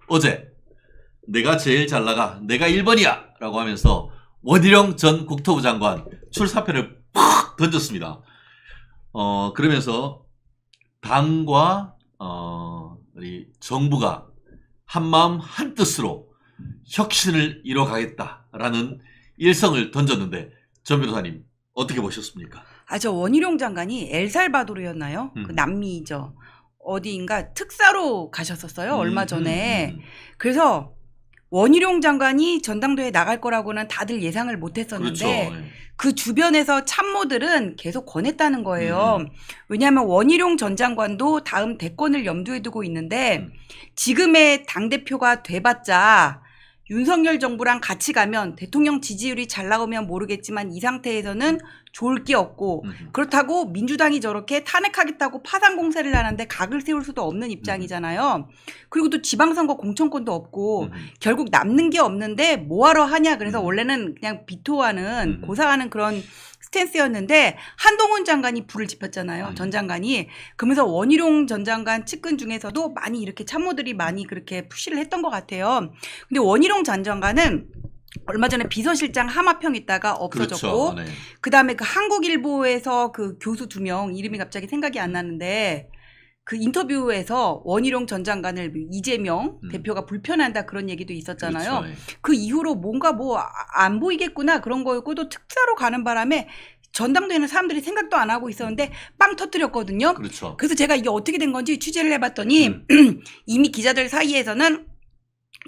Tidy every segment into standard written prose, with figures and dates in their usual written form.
어제 내가 제일 잘 나가, 내가 1번이야 라고 하면서 원희룡 전 국토부 장관 출사표를 팍 던졌습니다. 그러면서 당과 우리 정부가 한마음 한뜻으로 혁신을 이뤄가겠다라는 일성을 던졌는데 전 변호사님 어떻게 보셨습니까? 저 원희룡 장관이 엘살바도르였나요? 그 남미죠. 어디인가 특사로 가셨었어요. 얼마 전에. 그래서 원희룡 장관이 전당대회에 나갈 거라고는 다들 예상을 못했었는데 그렇죠. 그 주변에서 참모들은 계속 권했다는 거예요. 왜냐하면 원희룡 전 장관도 다음 대권을 염두에 두고 있는데 지금의 당대표가 돼봤자 윤석열 정부랑 같이 가면 대통령 지지율이 잘 나오면 모르겠지만 이 상태에서는 좋을 게 없고 그렇다고 민주당이 저렇게 탄핵하겠다고 파상 공세를 하는데 각을 세울 수도 없는 입장이잖아요. 그리고 또 지방선거 공천권도 없고 결국 남는 게 없는데 뭐하러 하냐. 그래서 원래는 그냥 비토하는 고사하는 그런 스탠스였는데 한동훈 장관이 불을 지폈잖아요. 전 장관이. 그러면서 원희룡 전 장관 측근 중에서도 많이 이렇게 참모들이 많이 그렇게 푸시를 했던 것 같아요. 근데 원희룡 전 장관은 얼마 전에 비서실장 하마평 있다가 없어졌고 그렇죠. 네. 그다음에 그 한국일보에서 그 교수 2명 이름이 갑자기 생각이 안 나는데 그 인터뷰에서 원희룡 전 장관을 이재명 대표가 불편한다 그런 얘기도 있었잖아요. 그렇죠. 네. 그 이후로 뭔가 뭐 안 보이겠구나 그런 거였고 또 특사로 가는 바람에 전당대회는 사람들이 생각도 안 하고 있었는데 빵 터뜨렸거든요. 그렇죠. 그래서 제가 이게 어떻게 된 건지 취재를 해봤더니 이미 기자들 사이에서는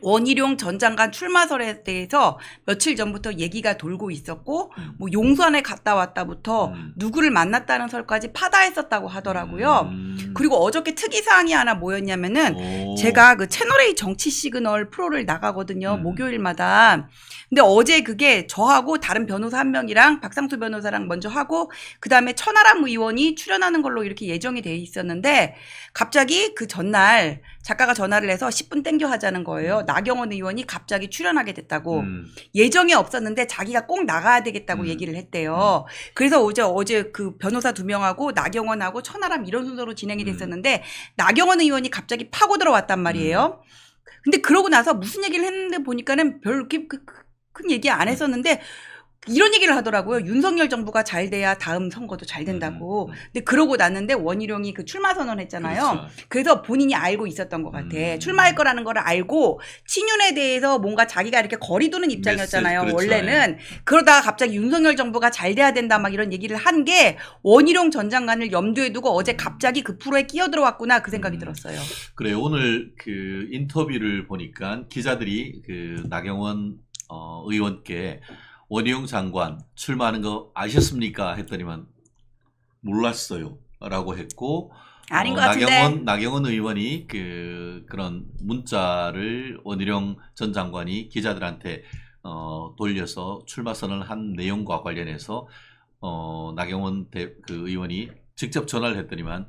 원희룡 전 장관 출마설에 대해서 며칠 전부터 얘기가 돌고 있었고 뭐 용산에 갔다 왔다부터 누구를 만났다는 설까지 파다했었다고 하더라고요. 그리고 어저께 특이사항이 하나 뭐였냐면은 제가 그 채널A 정치 시그널 프로를 나가거든요. 목요일마다. 근데 어제 그게 저하고 다른 변호사 한 명이랑 박상수 변호사랑 먼저 하고 그다음에 천하람 의원이 출연하는 걸로 이렇게 예정이 돼 있었는데 갑자기 그 전날 작가가 전화를 해서 10분 땡겨 하자는 거예요. 나경원 의원이 갑자기 출연하게 됐다고. 예정에 없었는데 자기가 꼭 나가야 되겠다고 얘기를 했대요. 그래서 어제 그 변호사 2명하고 나경원하고 천하람 이런 순서로 진행이 됐었는데 나경원 의원이 갑자기 파고 들어왔단 말이에요. 근데 그러고 나서 무슨 얘기를 했는데 보니까는 별 이렇게 큰 얘기 안 했었는데 이런 얘기를 하더라고요. 윤석열 정부가 잘 돼야 다음 선거도 잘 된다고. 근데 그러고 났는데 원희룡이 그 출마 선언했잖아요. 그렇죠. 그래서 본인이 알고 있었던 것 같아. 출마할 거라는 걸 알고 친윤에 대해서 뭔가 자기가 이렇게 거리 두는 입장이었잖아요. 그렇죠. 원래는. 그러다가 갑자기 윤석열 정부가 잘 돼야 된다 막 이런 얘기를 한 게 원희룡 전 장관을 염두에 두고 어제 갑자기 그 프로에 끼어들어왔구나 그 생각이 들었어요. 그래요. 오늘 그 인터뷰를 보니까 기자들이 그 나경원 의원께 원희룡 장관 출마하는 거 아셨습니까? 했더니만 몰랐어요. 라고 했고 아닌 것 같은데. 나경원 의원이 그런 문자를 원희룡 전 장관이 기자들한테 돌려서 출마 선언을 한 내용과 관련해서 나경원 그 의원이 직접 전화를 했더니만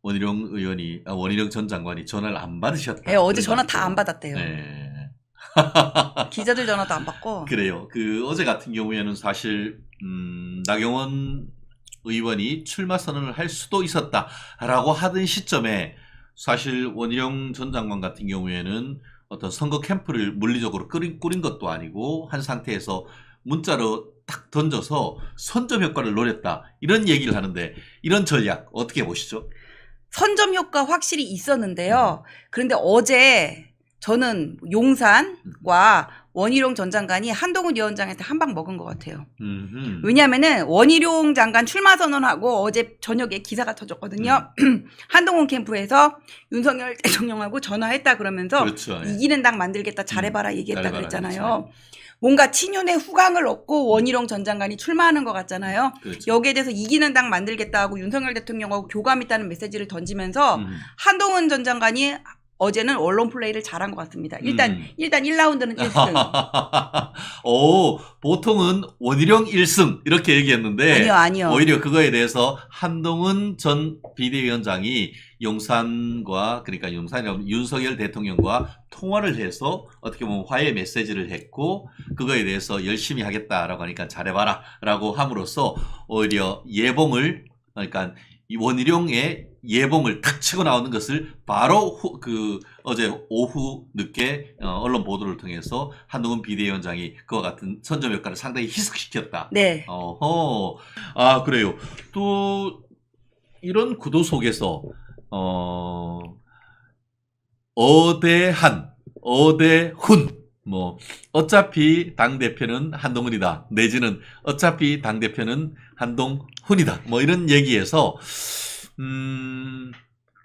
원희룡 전 장관이 전화를 안 받으셨다. 네, 어제 전화 다 안 받았대요. 네. 기자들 전화도 안 받고. 그래요. 어제 같은 경우에는 사실 나경원 의원이 출마 선언을 할 수도 있었다라고 하던 시점에 사실 원희룡 전 장관 같은 경우에는 어떤 선거 캠프를 물리적으로 꾸린 것도 아니고 한 상태에서 문자로 딱 던져서 선점 효과를 노렸다. 이런 얘기를 하는데 이런 전략 어떻게 보시죠? 선점 효과 확실히 있었는데요. 그런데 어제 저는 용산과 원희룡 전 장관이 한동훈 위원장한테 한 방 먹은 것 같아요. 왜냐하면은 원희룡 장관 출마 선언하고 어제 저녁에 기사가 터졌거든요. 한동훈 캠프에서 윤석열 대통령하고 전화했다 그러면서 그렇죠. 이기는 당 만들겠다 잘해봐라 얘기했다 잘해봐라, 그랬잖아요. 그렇죠. 뭔가 친윤의 후광을 얻고 원희룡 전 장관이 출마하는 것 같잖아요. 그렇죠. 여기에 대해서 이기는 당 만들겠다 하고 윤석열 대통령하고 교감 있다는 메시지를 던지면서 한동훈 전 장관이 어제는 언론 플레이를 잘한 것 같습니다. 일단 1라운드는 1승. 오, 보통은 원희룡 1승 이렇게 얘기했는데 아니요. 오히려 그거에 대해서 한동훈 전 비대위원장이 용산과 그러니까 용산이라면 윤석열 대통령과 통화를 해서 어떻게 보면 화해 메시지를 했고 그거에 대해서 열심히 하겠다라고 하니까 잘해봐라 라고 함으로써 오히려 예봉을 그러니까 이 원희룡의 예봉을 탁 치고 나오는 것을 바로 어제 오후 늦게 언론 보도를 통해서 한동훈 비대위원장이 그와 같은 선점 효과를 상당히 희석시켰다. 네. 어허. 그래요. 또 이런 구도 속에서 어대한, 어대훈, 뭐 어차피 당대표는 한동훈이다. 내지는 어차피 당대표는 한동훈이다. 뭐 이런 얘기에서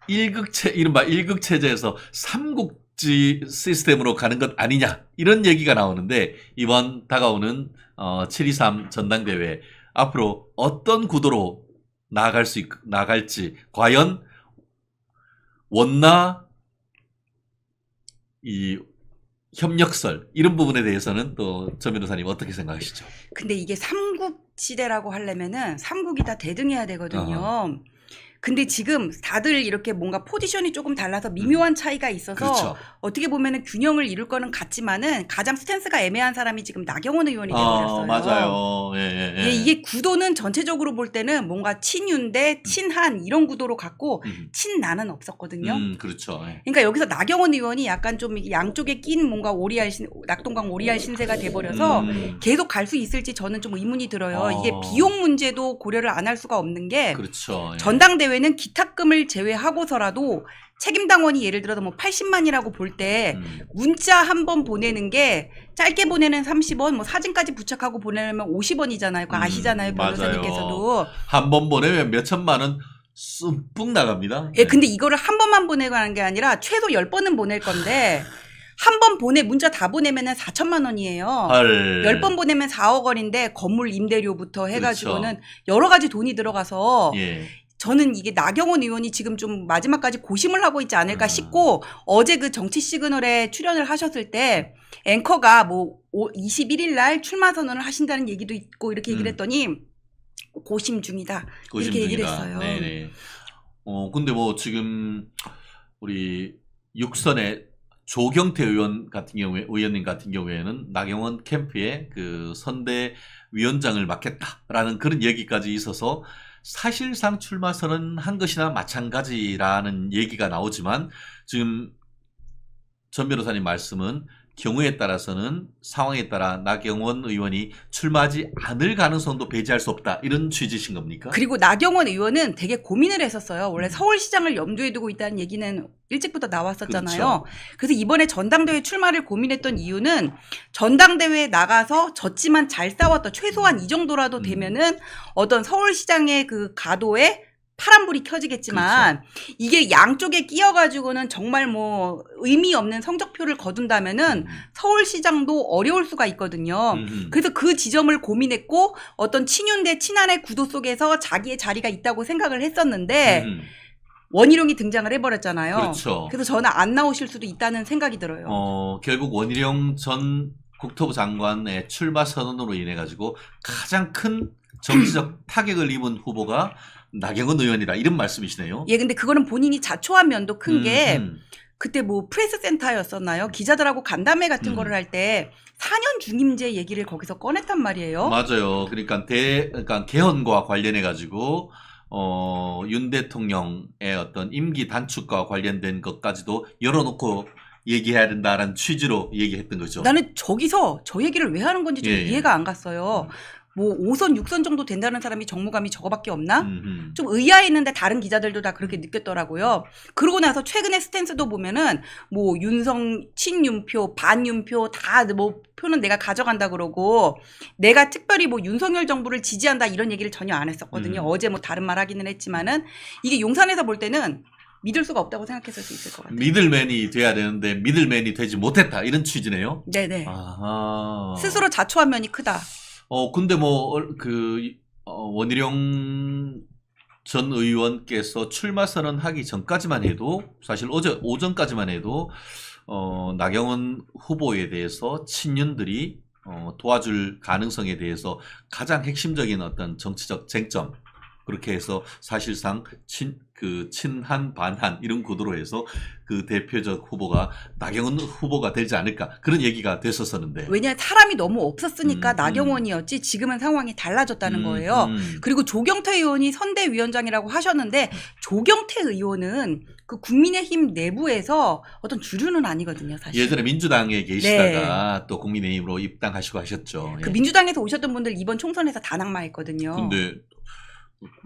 이른바 일극체제에서 삼국지 시스템으로 가는 것 아니냐 이런 얘기가 나오는데 이번 다가오는 7.23 전당대회 앞으로 어떤 구도로 나갈지 과연 원나 이 협력설 이런 부분에 대해서는 또 전 변호사님 어떻게 생각하시죠? 근데 이게 삼국지대라고 하려면은 삼국이 다 대등해야 되거든요. 근데 지금 다들 이렇게 뭔가 포지션이 조금 달라서 미묘한 차이가 있어서 그렇죠. 어떻게 보면은 균형을 이룰 거는 같지만은 가장 스탠스가 애매한 사람이 지금 나경원 의원이 되어버렸어요. 맞아요. 예. 예, 이게 구도는 전체적으로 볼 때는 뭔가 친윤 대 친한 이런 구도로 갔고 친나는 없었거든요. 그렇죠. 예. 그러니까 여기서 나경원 의원이 약간 좀 양쪽에 낀 뭔가 낙동강 오리알 신세가 돼버려서 계속 갈 수 있을지 저는 좀 의문이 들어요. 이게 비용 문제도 고려를 안 할 수가 없는 게 그렇죠. 예. 전당대회는 기탁금을 제외하고서라도 책임당원이 예를 들어서 뭐 80만이라고 볼 때 문자 한 번 보내는 게 짧게 보내는 30원, 뭐 사진까지 부착하고 보내면 50원이잖아요. 그거 아시잖아요, 변호사님께서도. 한 번 보내면 몇 천만 원 쑥 나갑니다. 예, 근데 이거를 한 번만 보내고 하는 게 아니라 최소 10번은 보낼 건데 한 번 문자 다 보내면은 4천만 원이에요. 10번 보내면 4억 원인데 건물 임대료부터 해가지고는 그렇죠. 여러 가지 돈이 들어가서 예. 저는 이게 나경원 의원이 지금 좀 마지막까지 고심을 하고 있지 않을까 싶고 어제 그 정치 시그널에 출연을 하셨을 때 앵커가 뭐 21일 날 출마 선언을 하신다는 얘기도 있고 이렇게 얘기를 했더니 고심 중이다. 이렇게 얘기를 했어요. 네네. 근데 뭐 지금 우리 육선의 조경태 의원님 같은 경우에는 나경원 캠프의 그 선대위원장을 맡겠다라는 그런 얘기까지 있어서 사실상 출마 선언한 것이나 마찬가지라는 얘기가 나오지만 지금 전 변호사님 말씀은 경우에 따라서는 상황에 따라 나경원 의원이 출마하지 않을 가능성도 배제할 수 없다. 이런 취지신 겁니까? 그리고 나경원 의원은 되게 고민을 했었어요. 원래 서울시장을 염두에 두고 있다는 얘기는 일찍부터 나왔었잖아요. 그렇죠. 그래서 이번에 전당대회 출마를 고민했던 이유는 전당대회에 나가서 졌지만 잘 싸웠던 최소한 이 정도라도 되면은 어떤 서울시장의 그 가도에 파란불이 켜지겠지만 그렇죠. 이게 양쪽에 끼어가지고는 정말 뭐 의미 없는 성적표를 거둔다면은 서울시장도 어려울 수가 있거든요. 그래서 그 지점을 고민했고 어떤 친윤 대 친한의 구도 속에서 자기의 자리가 있다고 생각을 했었는데 원희룡이 등장을 해버렸잖아요. 그렇죠. 그래서 저는 안 나오실 수도 있다는 생각이 들어요. 결국 원희룡 전 국토부 장관의 출마 선언으로 인해 가지고 가장 큰 정치적 타격을 입은 후보가 나경원 의원이다 이런 말씀이시네요. 예, 근데 그거는 본인이 자초한 면도 큰 게 그때 뭐 프레스 센터였었나요? 기자들하고 간담회 같은 거를 할 때 4년 중임제 얘기를 거기서 꺼냈단 말이에요. 맞아요. 그러니까 개헌과 관련해 가지고 윤 대통령의 어떤 임기 단축과 관련된 것까지도 열어놓고 얘기해야 된다라는 취지로 얘기했던 거죠. 나는 저기서 저 얘기를 왜 하는 건지 좀 이해가 안 갔어요. 뭐 5선, 6선 정도 된다는 사람이 정무감이 저거밖에 없나? 좀 의아했는데 다른 기자들도 다 그렇게 느꼈더라고요. 그러고 나서 최근에 스탠스도 보면은 뭐 친윤표, 반윤표 다 뭐 표는 내가 가져간다 그러고 내가 특별히 뭐 윤석열 정부를 지지한다 이런 얘기를 전혀 안 했었거든요. 어제 뭐 다른 말 하기는 했지만은 이게 용산에서 볼 때는 믿을 수가 없다고 생각했을 수 있을 것 같아요. 미들맨이 돼야 되는데 미들맨이 되지 못했다 이런 취지네요. 네네. 아하. 스스로 자초한 면이 크다. 근데 뭐, 원희룡 전 의원께서 출마 선언하기 전까지만 해도, 사실 어제 오전까지만 해도, 나경원 후보에 대해서 친윤들이, 도와줄 가능성에 대해서 가장 핵심적인 어떤 정치적 쟁점, 그렇게 해서 사실상 친한 반한 이런 구도로 해서 그 대표적 후보가 나경원 후보가 되지 않을까 그런 얘기가 됐었었는데. 왜냐 사람이 너무 없었으니까 음, 나경원이었지 지금은 상황이 달라졌다는 거예요. 그리고 조경태 의원이 선대위원장이라고 하셨는데 조경태 의원은 그 국민의힘 내부에서 어떤 주류는 아니거든요, 사실. 예전에 민주당에 계시다가 또 국민의힘으로 입당하시고 하셨죠. 그 예. 민주당에서 오셨던 분들 이번 총선에서 다 낙마했거든요. 근데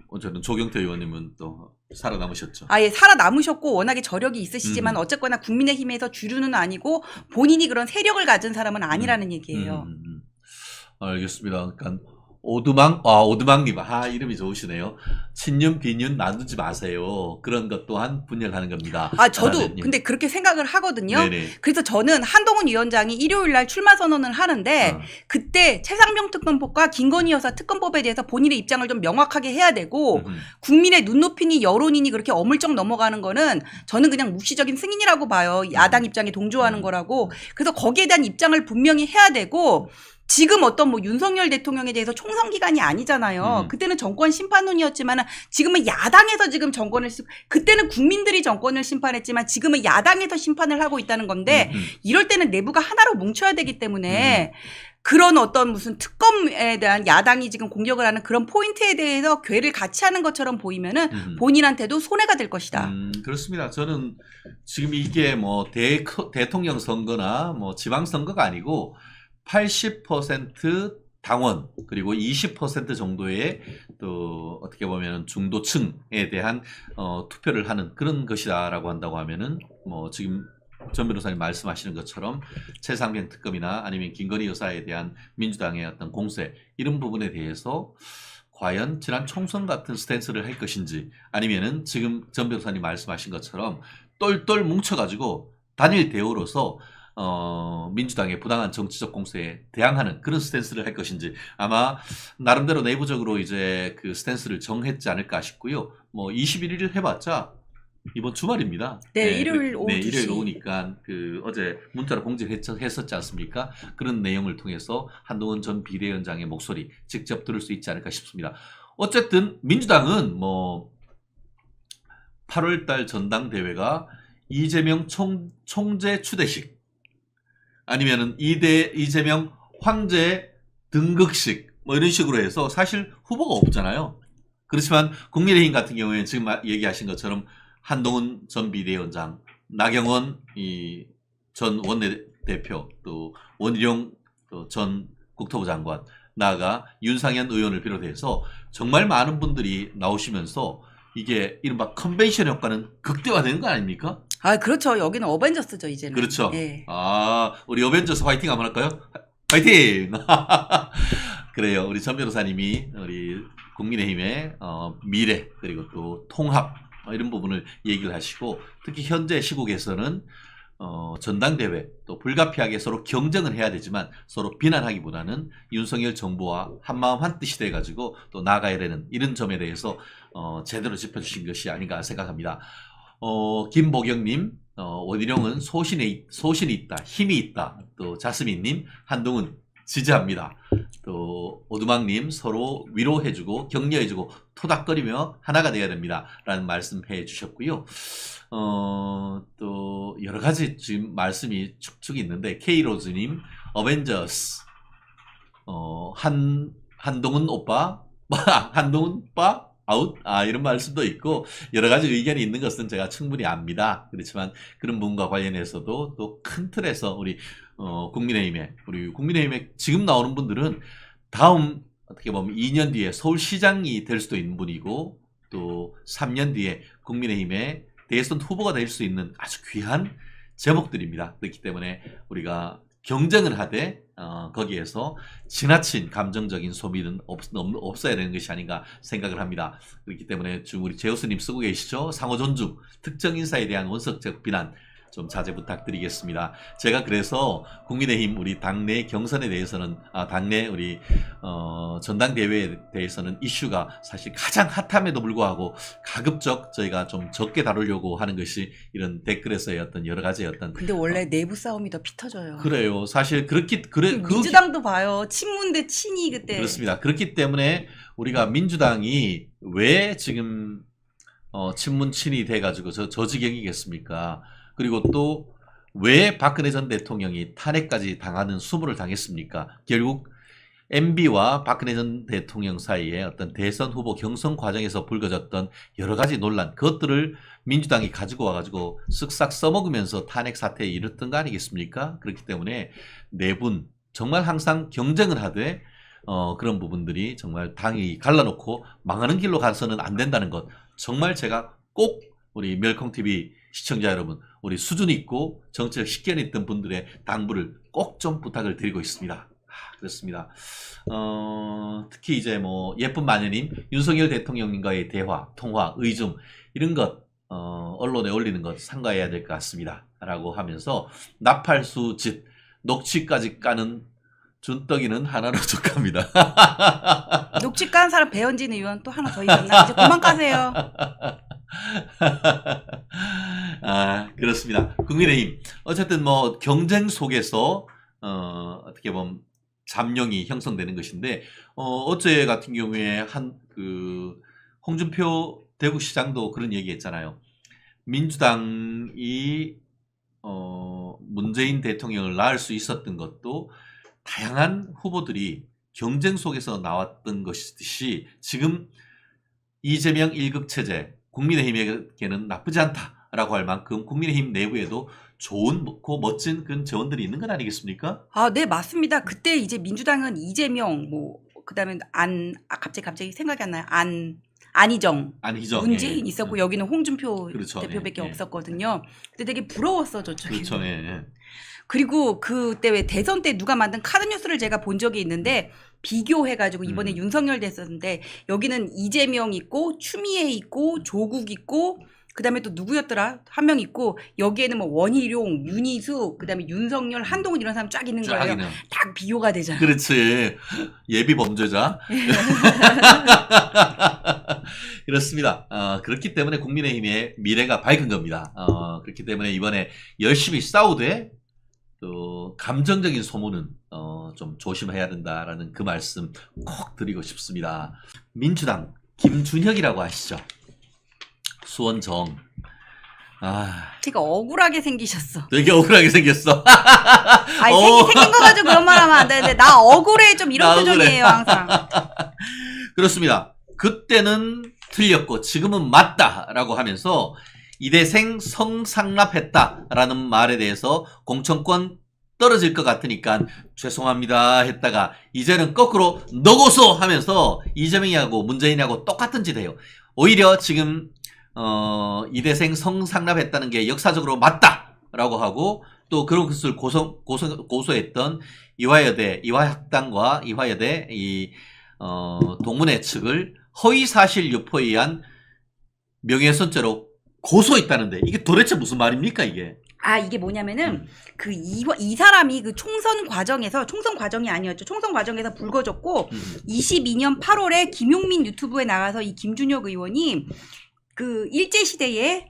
어쨌든 조경태 의원님은 또 살아남으셨죠. 아예 살아남으셨고 워낙에 저력이 있으시지만 어쨌거나 국민의힘에서 주류는 아니고 본인이 그런 세력을 가진 사람은 아니라는 얘기예요. 알겠습니다. 그러니까 오두막님, 이름이 좋으시네요. 친윤, 비윤 나누지 마세요. 그런 것 또한 분열하는 겁니다. 저도 하나는, 근데 그렇게 생각을 하거든요. 네네. 그래서 저는 한동훈 위원장이 일요일 날 출마 선언을 하는데 그때 최상병 특검법과 김건희 여사 특검법에 대해서 본인의 입장을 좀 명확하게 해야 되고 국민의 눈높이니 여론이니 그렇게 어물쩍 넘어가는 거는 저는 그냥 묵시적인 승인이라고 봐요. 야당 입장에 동조하는 거라고. 그래서 거기에 대한 입장을 분명히 해야 되고 지금 어떤 뭐 윤석열 대통령에 대해서 총선 기간이 아니잖아요. 그때는 정권 심판론이었지만 지금은 야당에서 지금 그때는 국민들이 정권을 심판했지만 지금은 야당에서 심판을 하고 있다는 건데 이럴 때는 내부가 하나로 뭉쳐야 되기 때문에 그런 어떤 무슨 특검에 대한 야당이 지금 공격을 하는 그런 포인트에 대해서 궤를 같이 하는 것처럼 보이면은 본인한테도 손해가 될 것이다. 그렇습니다. 저는 지금 이게 뭐 대통령 선거나 뭐 지방 선거가 아니고 80% 당원 그리고 20% 정도의 또 어떻게 보면 중도층에 대한 투표를 하는 그런 것이다라고 한다고 하면은 뭐 지금 전 변호사님 말씀하시는 것처럼 최상병 특검이나 아니면 김건희 여사에 대한 민주당의 어떤 공세 이런 부분에 대해서 과연 지난 총선 같은 스탠스를 할 것인지 아니면은 지금 전 변호사님 말씀하신 것처럼 똘똘 뭉쳐가지고 단일 대우로서 민주당의 부당한 정치적 공세에 대항하는 그런 스탠스를 할 것인지 아마 나름대로 내부적으로 이제 그 스탠스를 정했지 않을까 싶고요. 뭐 21일 해봤자 이번 주말입니다. 네, 일요일 오후 2시. 일요일 오후니까 그 어제 문자로 공지를 했었지 않습니까? 그런 내용을 통해서 한동훈 전 비대위원장의 목소리 직접 들을 수 있지 않을까 싶습니다. 어쨌든 민주당은 뭐 8월달 전당대회가 이재명 총재 추대식 아니면은 이재명 황제 등극식 뭐 이런 식으로 해서 사실 후보가 없잖아요. 그렇지만 국민의힘 같은 경우에는 지금 얘기하신 것처럼 한동훈 전 비대위원장, 나경원 전 원내대표, 또 원희룡 전 국토부 장관, 나아가 윤상현 의원을 비롯해서 정말 많은 분들이 나오시면서 이게 이른바 컨벤션 효과는 극대화되는 거 아닙니까? 그렇죠. 여기는 어벤져스죠, 이제는. 그렇죠. 예. 우리 어벤져스 화이팅 한번 할까요? 화이팅! 그래요. 우리 전 변호사님이 우리 국민의힘의 미래 그리고 또 통합 이런 부분을 얘기를 하시고 특히 현재 시국에서는 전당대회 또 불가피하게 서로 경쟁을 해야 되지만 서로 비난하기보다는 윤석열 정부와 한마음 한뜻이 돼가지고 또 나아가야 되는 이런 점에 대해서 제대로 짚어주신 것이 아닌가 생각합니다. 김보경님, 원희룡은 소신이 있다, 힘이 있다. 또 자스민님, 한동훈 지지합니다. 또 오두막님 서로 위로해주고 격려해주고 토닥거리며 하나가 되어야 됩니다. 라는 말씀해 주셨고요. 또 여러 가지 지금 말씀이 축축 있는데 K로즈님 어벤져스 한동훈 오빠 아웃 이런 말씀도 있고 여러 가지 의견이 있는 것은 제가 충분히 압니다. 그렇지만 그런 부분과 관련해서도 또 큰 틀에서 우리 국민의힘에 지금 나오는 분들은 다음 어떻게 보면 2년 뒤에 서울시장이 될 수도 있는 분이고 또 3년 뒤에 국민의힘의 대선 후보가 될 수 있는 아주 귀한 제목들입니다. 그렇기 때문에 우리가 경쟁을 하되 거기에서 지나친 감정적인 소비는 없어야 되는 것이 아닌가 생각을 합니다. 그렇기 때문에 지금 우리 제우스님 쓰고 계시죠? 상호 존중, 특정 인사에 대한 원석적 비난 좀 자제 부탁드리겠습니다. 제가 그래서 국민의힘 우리 당내 경선에 대해서는 당내 우리 전당대회에 대해서는 이슈가 사실 가장 핫함에도 불구하고 가급적 저희가 좀 적게 다루려고 하는 것이 이런 댓글에서의 어떤 여러 가지의 어떤 근데 원래 내부 싸움이 더 피 터져요. 그래요. 사실 민주당도 봐요. 친문 대 친이 그때. 그렇습니다. 그렇기 때문에 우리가 민주당이 왜 지금 친문 친이 돼가지고 저 지경이겠습니까? 그리고 또 왜 박근혜 전 대통령이 탄핵까지 당하는 수모를 당했습니까? 결국 MB와 박근혜 전 대통령 사이에 어떤 대선 후보 경선 과정에서 불거졌던 여러 가지 논란, 그것들을 민주당이 가지고 와가지고 쓱싹 써먹으면서 탄핵 사태에 이르렀던 거 아니겠습니까? 그렇기 때문에 네 분 정말 항상 경쟁을 하되 그런 부분들이 정말 당이 갈라놓고 망하는 길로 가서는 안 된다는 것, 정말 제가 꼭 우리 멸콩TV 시청자 여러분, 우리 수준 있고 정치를 식견 있던 분들의 당부를 꼭 좀 부탁을 드리고 있습니다. 그렇습니다. 특히 이제 뭐 예쁜 마녀님, 윤석열 대통령님과의 대화, 통화, 의중 이런 것 언론에 올리는 것 삼가해야 될 것 같습니다. 라고 하면서 나팔수 짓, 녹취까지 까는 준떡이는 하나로 족합니다. 녹취 깐 사람 배현진 의원 또 하나 더 있었나? 이제 그만 까세요. 그렇습니다. 국민의힘 어쨌든 뭐 경쟁 속에서 어떻게 보면 잠룡이 형성되는 것인데 어제 같은 경우에 홍준표 대구시장도 그런 얘기했잖아요. 민주당이 문재인 대통령을 낳을 수 있었던 것도 다양한 후보들이 경쟁 속에서 나왔던 것이듯이 지금 이재명 1급 체제 국민의힘에게는 나쁘지 않다라고 할 만큼 국민의힘 내부에도 좋고 멋진 그런 재원들이 있는 건 아니겠습니까? 네, 맞습니다. 그때 이제 민주당은 이재명, 그다음에 갑자기 생각이 안 나요. 안희정, 문재인 있었고 여기는 홍준표 그렇죠. 대표밖에 없었거든요. 근데 되게 부러웠어, 저쪽에. 그렇죠. 그리고 그때 왜 대선 때 누가 만든 카드뉴스를 제가 본 적이 있는데 비교해가지고 이번에 윤석열 됐었는데 여기는 이재명 있고 추미애 있고 조국 있고 그다음에 또 누구였더라? 한 명 있고 여기에는 뭐 원희룡, 윤희수, 그다음에 윤석열, 한동훈 이런 사람 쫙 있는 거예요. 딱 비교가 되잖아. 그렇지. 예비 범죄자. 그렇습니다. 그렇기 때문에 국민의힘의 미래가 밝은 겁니다. 그렇기 때문에 이번에 열심히 싸우되 또 감정적인 소모는 좀 조심해야 된다라는 그 말씀 꼭 드리고 싶습니다. 민주당 김준혁이라고 아시죠? 수원정. 되게 억울하게 생기셨어. 되게 억울하게 생겼어. 생긴 거 가지고 그런 말 하면 안 되는데 나 억울해 좀 이런 표정이에요 항상. 그렇습니다. 그때는 틀렸고 지금은 맞다라고 하면서 이대생 성상납했다라는 말에 대해서 공천권 떨어질 것 같으니까 죄송합니다 했다가 이제는 거꾸로 너고소 하면서 이재명이하고 문재인하고 똑같은 짓 해요. 오히려 지금 이대생 성상납했다는 게 역사적으로 맞다라고 하고 또 그런 것을 고소했던 이화여대, 이화학당과 이화여대 동문회 측을 허위사실 유포에 의한 명예훼손죄로 고소했다는데 이게 도대체 무슨 말입니까 이게? 이게 뭐냐면은 이 사람이 그 총선 과정이 아니었죠. 총선 과정에서 불거졌고 22년 8월에 김용민 유튜브에 나가서 이 김준혁 의원이 그 일제시대에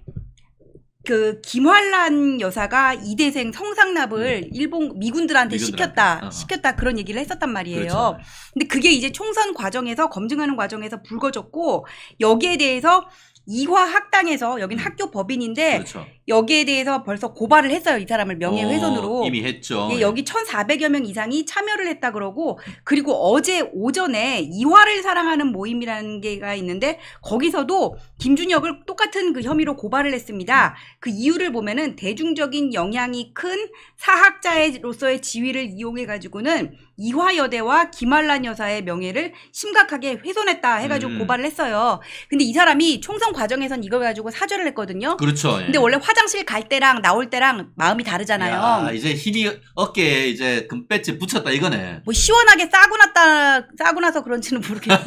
그 김환란 여사가 이대생 성상납을 일본 미군들한테 시켰다 그런 얘기를 했었단 말이에요. 그렇죠. 근데 그게 이제 총선 과정에서 검증하는 과정에서 불거졌고 여기에 대해서 이화학당에서 여긴 학교 법인인데 그렇죠. 여기에 대해서 벌써 고발을 했어요. 이 사람을 명예훼손으로. 이미 했죠. 여기 1,400여 명 이상이 참여를 했다 그러고 그리고 어제 오전에 이화를 사랑하는 모임이라는 게가 있는데 거기서도 김준혁을 똑같은 그 혐의로 고발을 했습니다. 그 이유를 보면은 대중적인 영향이 큰 사학자로서의 지위를 이용해 가지고는 이화여대와 김환란 여사의 명예를 심각하게 훼손했다 해가지고 고발을 했어요. 근데 이 사람이 총선 과정에선 이걸 가지고 사죄를 했거든요. 그렇죠. 근데 원래 화장 화장실 갈 때랑 나올 때랑 마음이 다르잖아요. 야, 이제 힘이 어깨에 이제 금배지 붙였다 이거네. 뭐 시원하게 싸고 나서 그런지는 모르겠어요.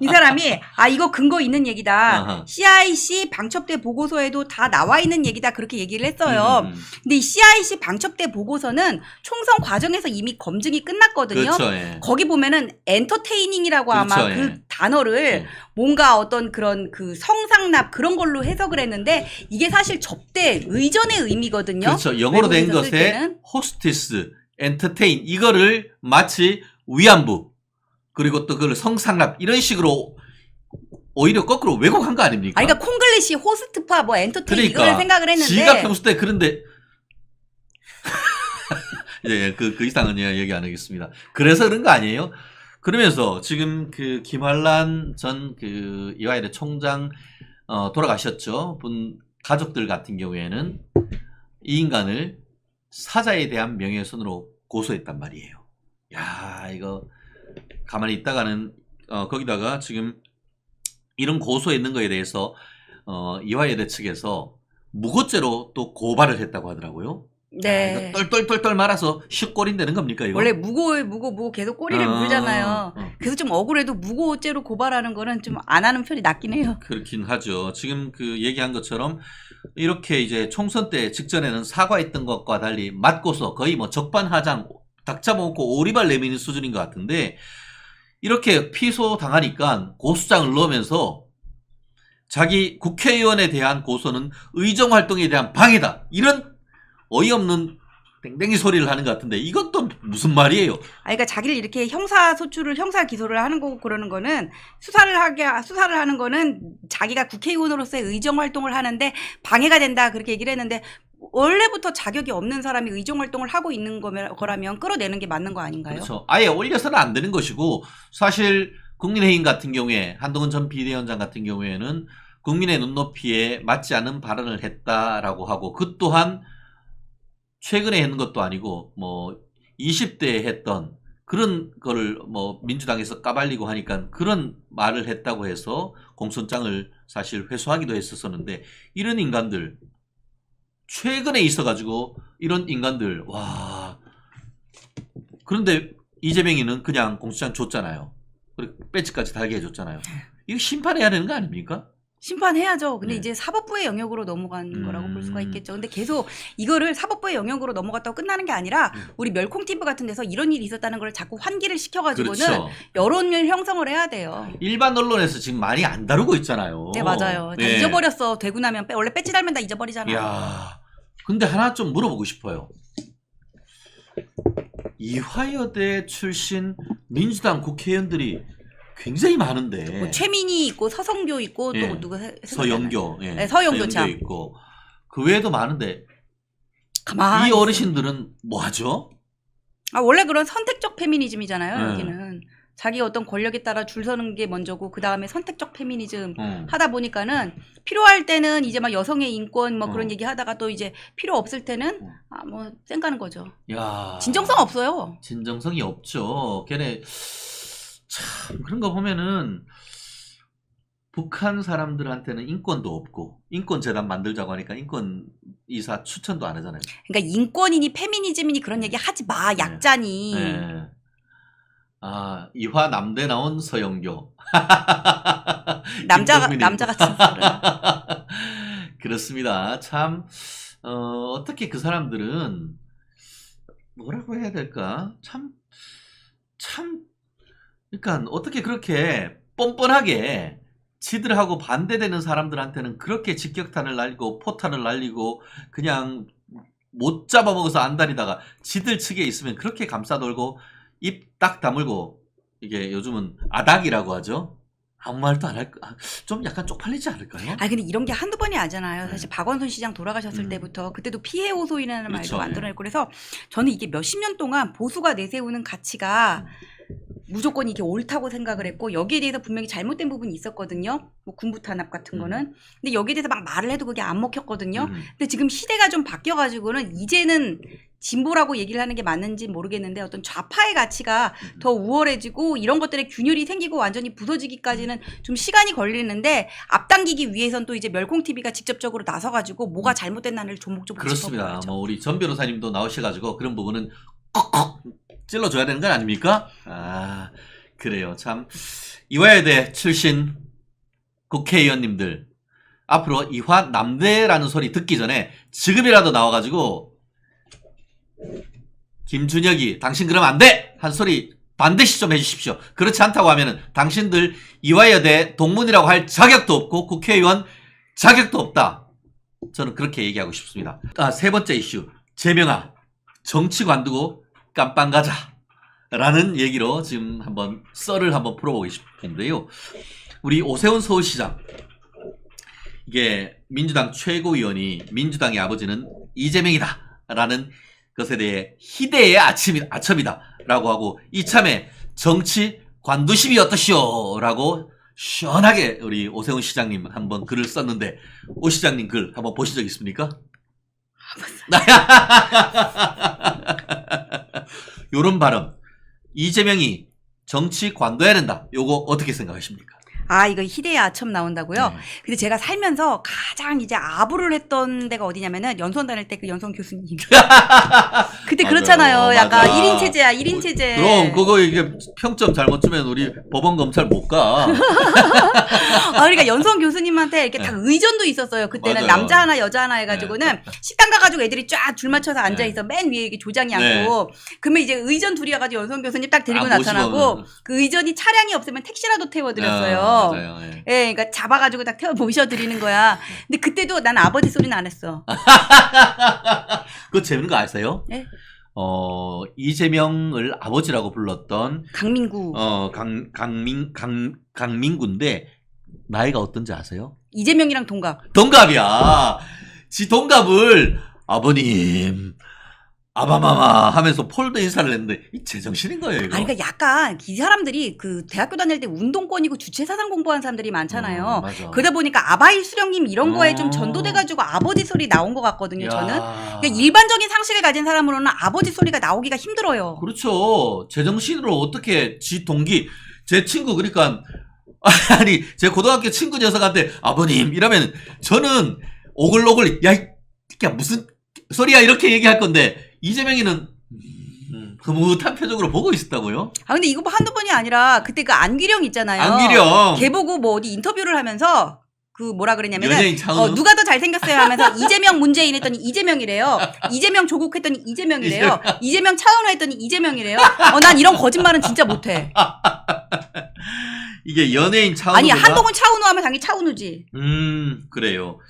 이 사람이 이거 근거 있는 얘기다. 아하. CIC 방첩대 보고서에도 다 나와 있는 얘기다 그렇게 얘기를 했어요. 음. 근데 이 CIC 방첩대 보고서는 총선 과정에서 이미 검증이 끝났거든요. 그렇죠. 예. 거기 보면은 엔터테이닝이라고 아마 그렇죠, 그 예. 단어를 뭔가 어떤 그런 그 성상납 그런 걸로 해석을 했는데 이게 사실 접대 의전의 의미거든요. 그렇죠. 영어로 된 외국에서 쓸 것에 때는. 호스티스, 엔터테인 이거를 마치 위안부 그리고 또 그걸 성상납 이런 식으로 오히려 거꾸로 왜곡한 거 아닙니까? 그러니까 콩글리시, 호스트파, 뭐 엔터테인 그러니까 이걸 생각을 했는데 지가 평소 때 그런데 예, 그 이상은 얘기 안 하겠습니다. 그래서 그런 거 아니에요? 그러면서 지금 그 김환란 전 그 이화여대 총장 돌아가셨죠. 분 가족들 같은 경우에는 이 인간을 사자에 대한 명예훼손으로 고소했단 말이에요. 야, 이거 가만히 있다가는 거기다가 지금 이런 고소했는 거에 대해서 이화여대 측에서 무고죄로 또 고발을 했다고 하더라고요. 네. 이거 똘똘똘똘 말아서 슉골인 되는 겁니까 이거? 원래 무고 계속 꼬리를 물잖아요. 어. 그래서 좀 억울해도 무고죄로 고발하는 거는 좀 안 하는 편이 낫긴 해요. 그렇긴 하죠. 지금 그 얘기한 것처럼 이렇게 이제 총선 때 직전에는 사과했던 것과 달리 맞고서 거의 뭐 적반하장 닭 잡아먹고 오리발 내미는 수준인 것 같은데 이렇게 피소 당하니까 고소장을 넣으면서 자기 국회의원에 대한 고소는 의정활동에 대한 방해다. 이런 어이없는 땡땡이 소리를 하는 것 같은데 이건 또 무슨 말이에요? 그러니까 자기를 이렇게 형사 기소를 하는 거고 그러는 거는 수사를 하는 거는 자기가 국회의원으로서의 의정 활동을 하는데 방해가 된다 그렇게 얘기를 했는데 원래부터 자격이 없는 사람이 의정 활동을 하고 있는 거라면 끌어내는 게 맞는 거 아닌가요? 그렇죠. 아예 올려서는 안 되는 것이고 사실 국민의힘 같은 경우에 한동훈 전 비대위원장 같은 경우에는 국민의 눈높이에 맞지 않는 발언을 했다라고 하고 그 또한 최근에 했는 것도 아니고 뭐 20대에 했던 그런 거를 뭐 민주당에서 까발리고 하니까 그런 말을 했다고 해서 공소장을 사실 회수하기도 했었었는데 이런 인간들 최근에 있어가지고 이런 인간들 와 그런데 이재명이는 그냥 공소장 줬잖아요. 그리고 배지까지 달게 해줬잖아요. 이거 심판해야 되는 거 아닙니까? 심판해야죠. 근데 네. 이제 사법부의 영역으로 넘어간 거라고 볼 수가 있겠죠. 근데 계속 이거를 사법부의 영역으로 넘어갔다고 끝나는 게 아니라 우리 멸콩TV 같은 데서 이런 일이 있었다는 걸 자꾸 환기를 시켜가지고는 그렇죠. 여론을 형성을 해야 돼요. 일반 언론에서 지금 많이 안 다루고 있잖아요. 네, 맞아요. 다 네. 잊어버렸어. 되고 나면 원래 배지 달면 다 잊어버리잖아요. 이야, 근데 하나 좀 물어보고 싶어요. 이화여대 출신 민주당 국회의원들이 굉장히 많은데 뭐 최민희 있고 서성교 있고 예. 또 누가 서영교, 예. 네, 서영교 참. 있고 그 외에도 많은데 가만히 이 어르신들은 뭐 하죠? 원래 그런 선택적 페미니즘이잖아요. 네. 여기는 자기 어떤 권력에 따라 줄 서는 게 먼저고 그 다음에 선택적 페미니즘 하다 보니까는 필요할 때는 이제 막 여성의 인권 뭐 그런 얘기 하다가 또 이제 필요 없을 때는 뭐 쌩까는 거죠. 야, 진정성 없어요. 진정성이 없죠. 걔네 참 그런 거 보면은 북한 사람들한테는 인권도 없고 인권재단 만들자고 하니까 인권 이사 추천도 안 하잖아요. 그러니까 인권이니 페미니즘이니 그런 얘기 하지 마. 약자니. 네. 아, 이화 남대 나온 서영교. 남자 김동민이. 같은 소리. 그렇습니다. 참 어떻게 그 사람들은 뭐라고 해야 될까? 참 그러니까 어떻게 그렇게 뻔뻔하게 지들하고 반대되는 사람들한테는 그렇게 직격탄을 날리고 포탄을 날리고 그냥 못 잡아먹어서 안달이다가 지들 측에 있으면 그렇게 감싸돌고 입 딱 다물고 이게 요즘은 아닥이라고 하죠. 아무 말도 안 할 좀 약간 쪽팔리지 않을까요? 근데 이런 게 한두 번이 아니잖아요. 사실 박원순 시장 돌아가셨을 때부터 그때도 피해 호소인이라는 그렇죠. 말도 만들어냈고 그래서 저는 이게 몇십 년 동안 보수가 내세우는 가치가 무조건 이게 옳다고 생각을 했고 여기에 대해서 분명히 잘못된 부분이 있었거든요. 뭐 군부 탄압 같은 거는. 근데 여기에 대해서 막 말을 해도 그게 안 먹혔거든요. 근데 지금 시대가 좀 바뀌어가지고는 이제는 진보라고 얘기를 하는 게 맞는지 모르겠는데 어떤 좌파의 가치가 더 우월해지고 이런 것들의 균열이 생기고 완전히 부서지기까지는 좀 시간이 걸리는데 앞당기기 위해선 또 이제 멸콩 TV가 직접적으로 나서가지고 뭐가 잘못됐나를 조목조목 그렇습니다. 짚어봐야죠. 뭐 우리 전 변호사님도 나오셔가지고 그런 부분은 콕콕 찔러줘야 되는 건 아닙니까? 아 그래요. 참 이화여대 출신 국회의원님들 앞으로 이화남대라는 소리 듣기 전에 지금이라도 나와가지고 김준혁이 당신 그러면 안 돼! 한 소리 반드시 좀 해주십시오. 그렇지 않다고 하면은 당신들 이화여대 동문이라고 할 자격도 없고 국회의원 자격도 없다. 저는 그렇게 얘기하고 싶습니다. 세 번째 이슈. 제명아 정치 관두고 깜빵 가자 라는 얘기로 지금 한번 썰을 한번 풀어보고 싶은데요. 우리 오세훈 서울시장, 이게 민주당 최고위원이 민주당의 아버지는 이재명이다 라는 것에 대해 희대의 아첨이다 라고 하고 이참에 정치 관두심이 어떠시오 라고 시원하게 우리 오세훈 시장님 한번 글을 썼는데, 오 시장님 글 한번 보신 적 있습니까? 요런 발언, 이재명이 정치 관둬야 된다, 요거 어떻게 생각하십니까? 아, 이거 희대의 아첨 나온다고요? 네. 근데 제가 살면서 가장 이제 아부를 했던 데가 어디냐면은 연수원 다닐 때 그 연수원 교수님. 그때 맞아요. 그렇잖아요. 약간 맞아. 1인 체제야, 1인 체제. 그럼 그거 이게 평점 잘못 주면 우리 법원 검찰 못 가. 아, 그러니까 연수원 교수님한테 이렇게 다 의전도 있었어요. 그때는 맞아요. 남자 하나, 여자 하나 해가지고는 식당 가가지고 애들이 쫙 줄 맞춰서 앉아있어. 맨 위에 이렇게 조장이 네. 앉고. 그러면 이제 의전 둘이어가지고 연수원 교수님 딱 데리고 아, 나타나고 모시고. 그 의전이 차량이 없으면 택시라도 태워드렸어요. 맞아요. 예. 예, 그러니까 잡아가지고 딱 태워 모셔드리는 거야. 근데 그때도 난 아버지 소리는 안 했어. 그거 재밌는 거 아세요? 네? 이재명을 아버지라고 불렀던 강민구. 강민구인데 나이가 어떤지 아세요? 이재명이랑 동갑. 동갑이야. 지 동갑을 아버님, 아바마마 하면서 폴더 인사를 했는데 이 제정신인 거예요, 이거. 아니, 그러니까 약간 이 사람들이 그 대학교 다닐 때 운동권이고 주체사상 공부한 사람들이 많잖아요. 맞아. 그러다 보니까 아바이 수령님 이런 거에 좀 어. 전도돼가지고 아버지 소리 나온 것 같거든요, 야. 저는. 그러니까 일반적인 상식을 가진 사람으로는 아버지 소리가 나오기가 힘들어요. 그렇죠. 제정신으로 어떻게 지 동기, 제 친구, 그러니까 아니 제 고등학교 친구 녀석한테 아버님 이러면 저는 오글오글 야 이게 무슨 소리야 이렇게 얘기할 건데, 이재명이는 흐뭇한 표정으로 보고 있었다고요? 아, 근데 이거 뭐 한두 번이 아니라 그때 그 안기령 있잖아요. 안기령. 걔 보고 뭐 어디 인터뷰를 하면서 그 뭐라 그러냐면은 연예인 차은우? 누가 더 잘생겼어요 하면서 이재명 문재인 했더니 이재명이래요. 이재명 조국 했더니 이재명이래요. 이재명 차은우 했더니 이재명이래요. 난 이런 거짓말은 진짜 못해. 이게 연예인 차은우가 아니, 한동훈 차은우 하면 당연히 차은우지. 그래요.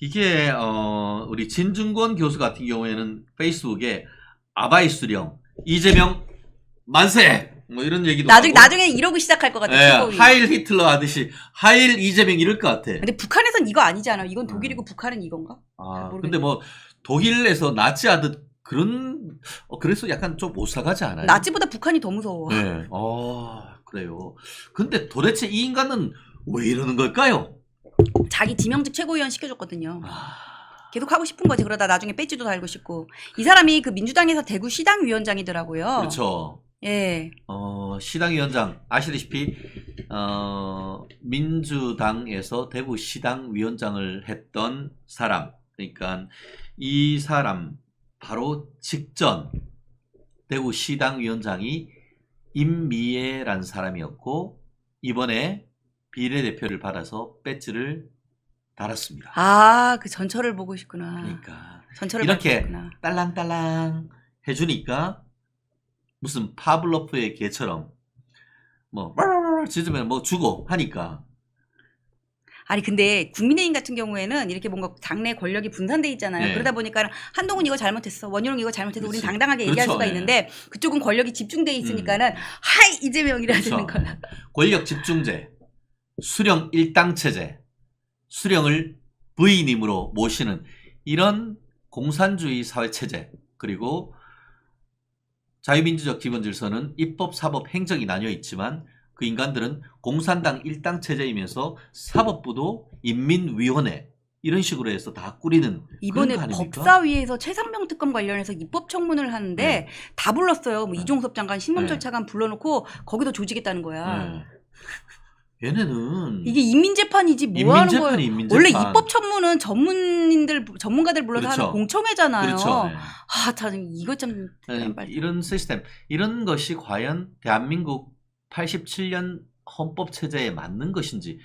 이게 우리 진중권 교수 같은 경우에는 페이스북에 아바이 수령, 이재명 만세 뭐 이런 얘기도 나중에 이러고 시작할 것 같아. 예, 최고위. 하일 히틀러 하듯이 하일 이재명 이럴 것 같아. 근데 북한에선 이거 아니잖아. 이건 독일이고 북한은 이건가? 아, 모르겠네. 근데 뭐 독일에서 나치 하듯 그런 그래서 약간 좀 오싹하지 않아요? 나치보다 북한이 더 무서워. 네. 그래요. 근데 도대체 이 인간은 왜 이러는 걸까요? 자기 지명직 최고위원 시켜줬거든요. 아, 계속 하고 싶은 거지. 그러다 나중에 배지도 달고 싶고. 이 사람이 그 민주당에서 대구 시당 위원장이더라고요. 그렇죠. 예. 시당위원장 아시다시피 민주당에서 대구 시당 위원장을 했던 사람, 그러니까 이 사람 바로 직전 대구 시당 위원장이 임미애라는 사람이었고 이번에 비례대표를 받아서 배지를 달았습니다. 아, 그 전철을 보고 싶구나. 그러니까 전철을 이렇게 보고 싶구나. 딸랑딸랑 해주니까 무슨 파블로프의 개처럼 뭐 짖으면 뭐 주고 하니까. 아니, 근데 국민의힘 같은 경우에는 이렇게 뭔가 당내 권력이 분산돼 있잖아요. 네. 그러다 보니까 한동훈 이거 잘못했어, 원희룡 이거 잘못했어, 우린 그렇지. 당당하게 얘기할 그렇죠. 수가 네. 있는데 그쪽은 권력이 집중돼 있으니까는 하이 이재명이라 되는 그렇죠. 거야. 권력 집중제, 수령 일당 체제, 수령을 부인임으로 모시는 이런 공산주의 사회 체제, 그리고 자유민주적 기본질서는 입법, 사법, 행정이 나뉘어 있지만 그 인간들은 공산당 일당 체제이면서 사법부도 인민위원회, 이런 식으로 해서 다 꾸리는 이번에 그런 거 아닙니까? 법사위에서 최상병 특검 관련해서 입법청문을 하는데 네. 다 불렀어요. 뭐 네. 이종섭 장관 신범철 네. 차관 불러놓고 거기도 조지겠다는 거야. 네. 얘네는 이게 인민재판이지 뭐 하는 거예요. 인민재판. 원래 입법청문은 전문가들 불러서 그렇죠. 하는 공청회잖아요. 그렇죠. 네. 아, 참 이거 참 이런 시스템, 이런 것이 과연 대한민국 87년 헌법 체제에 맞는 것인지,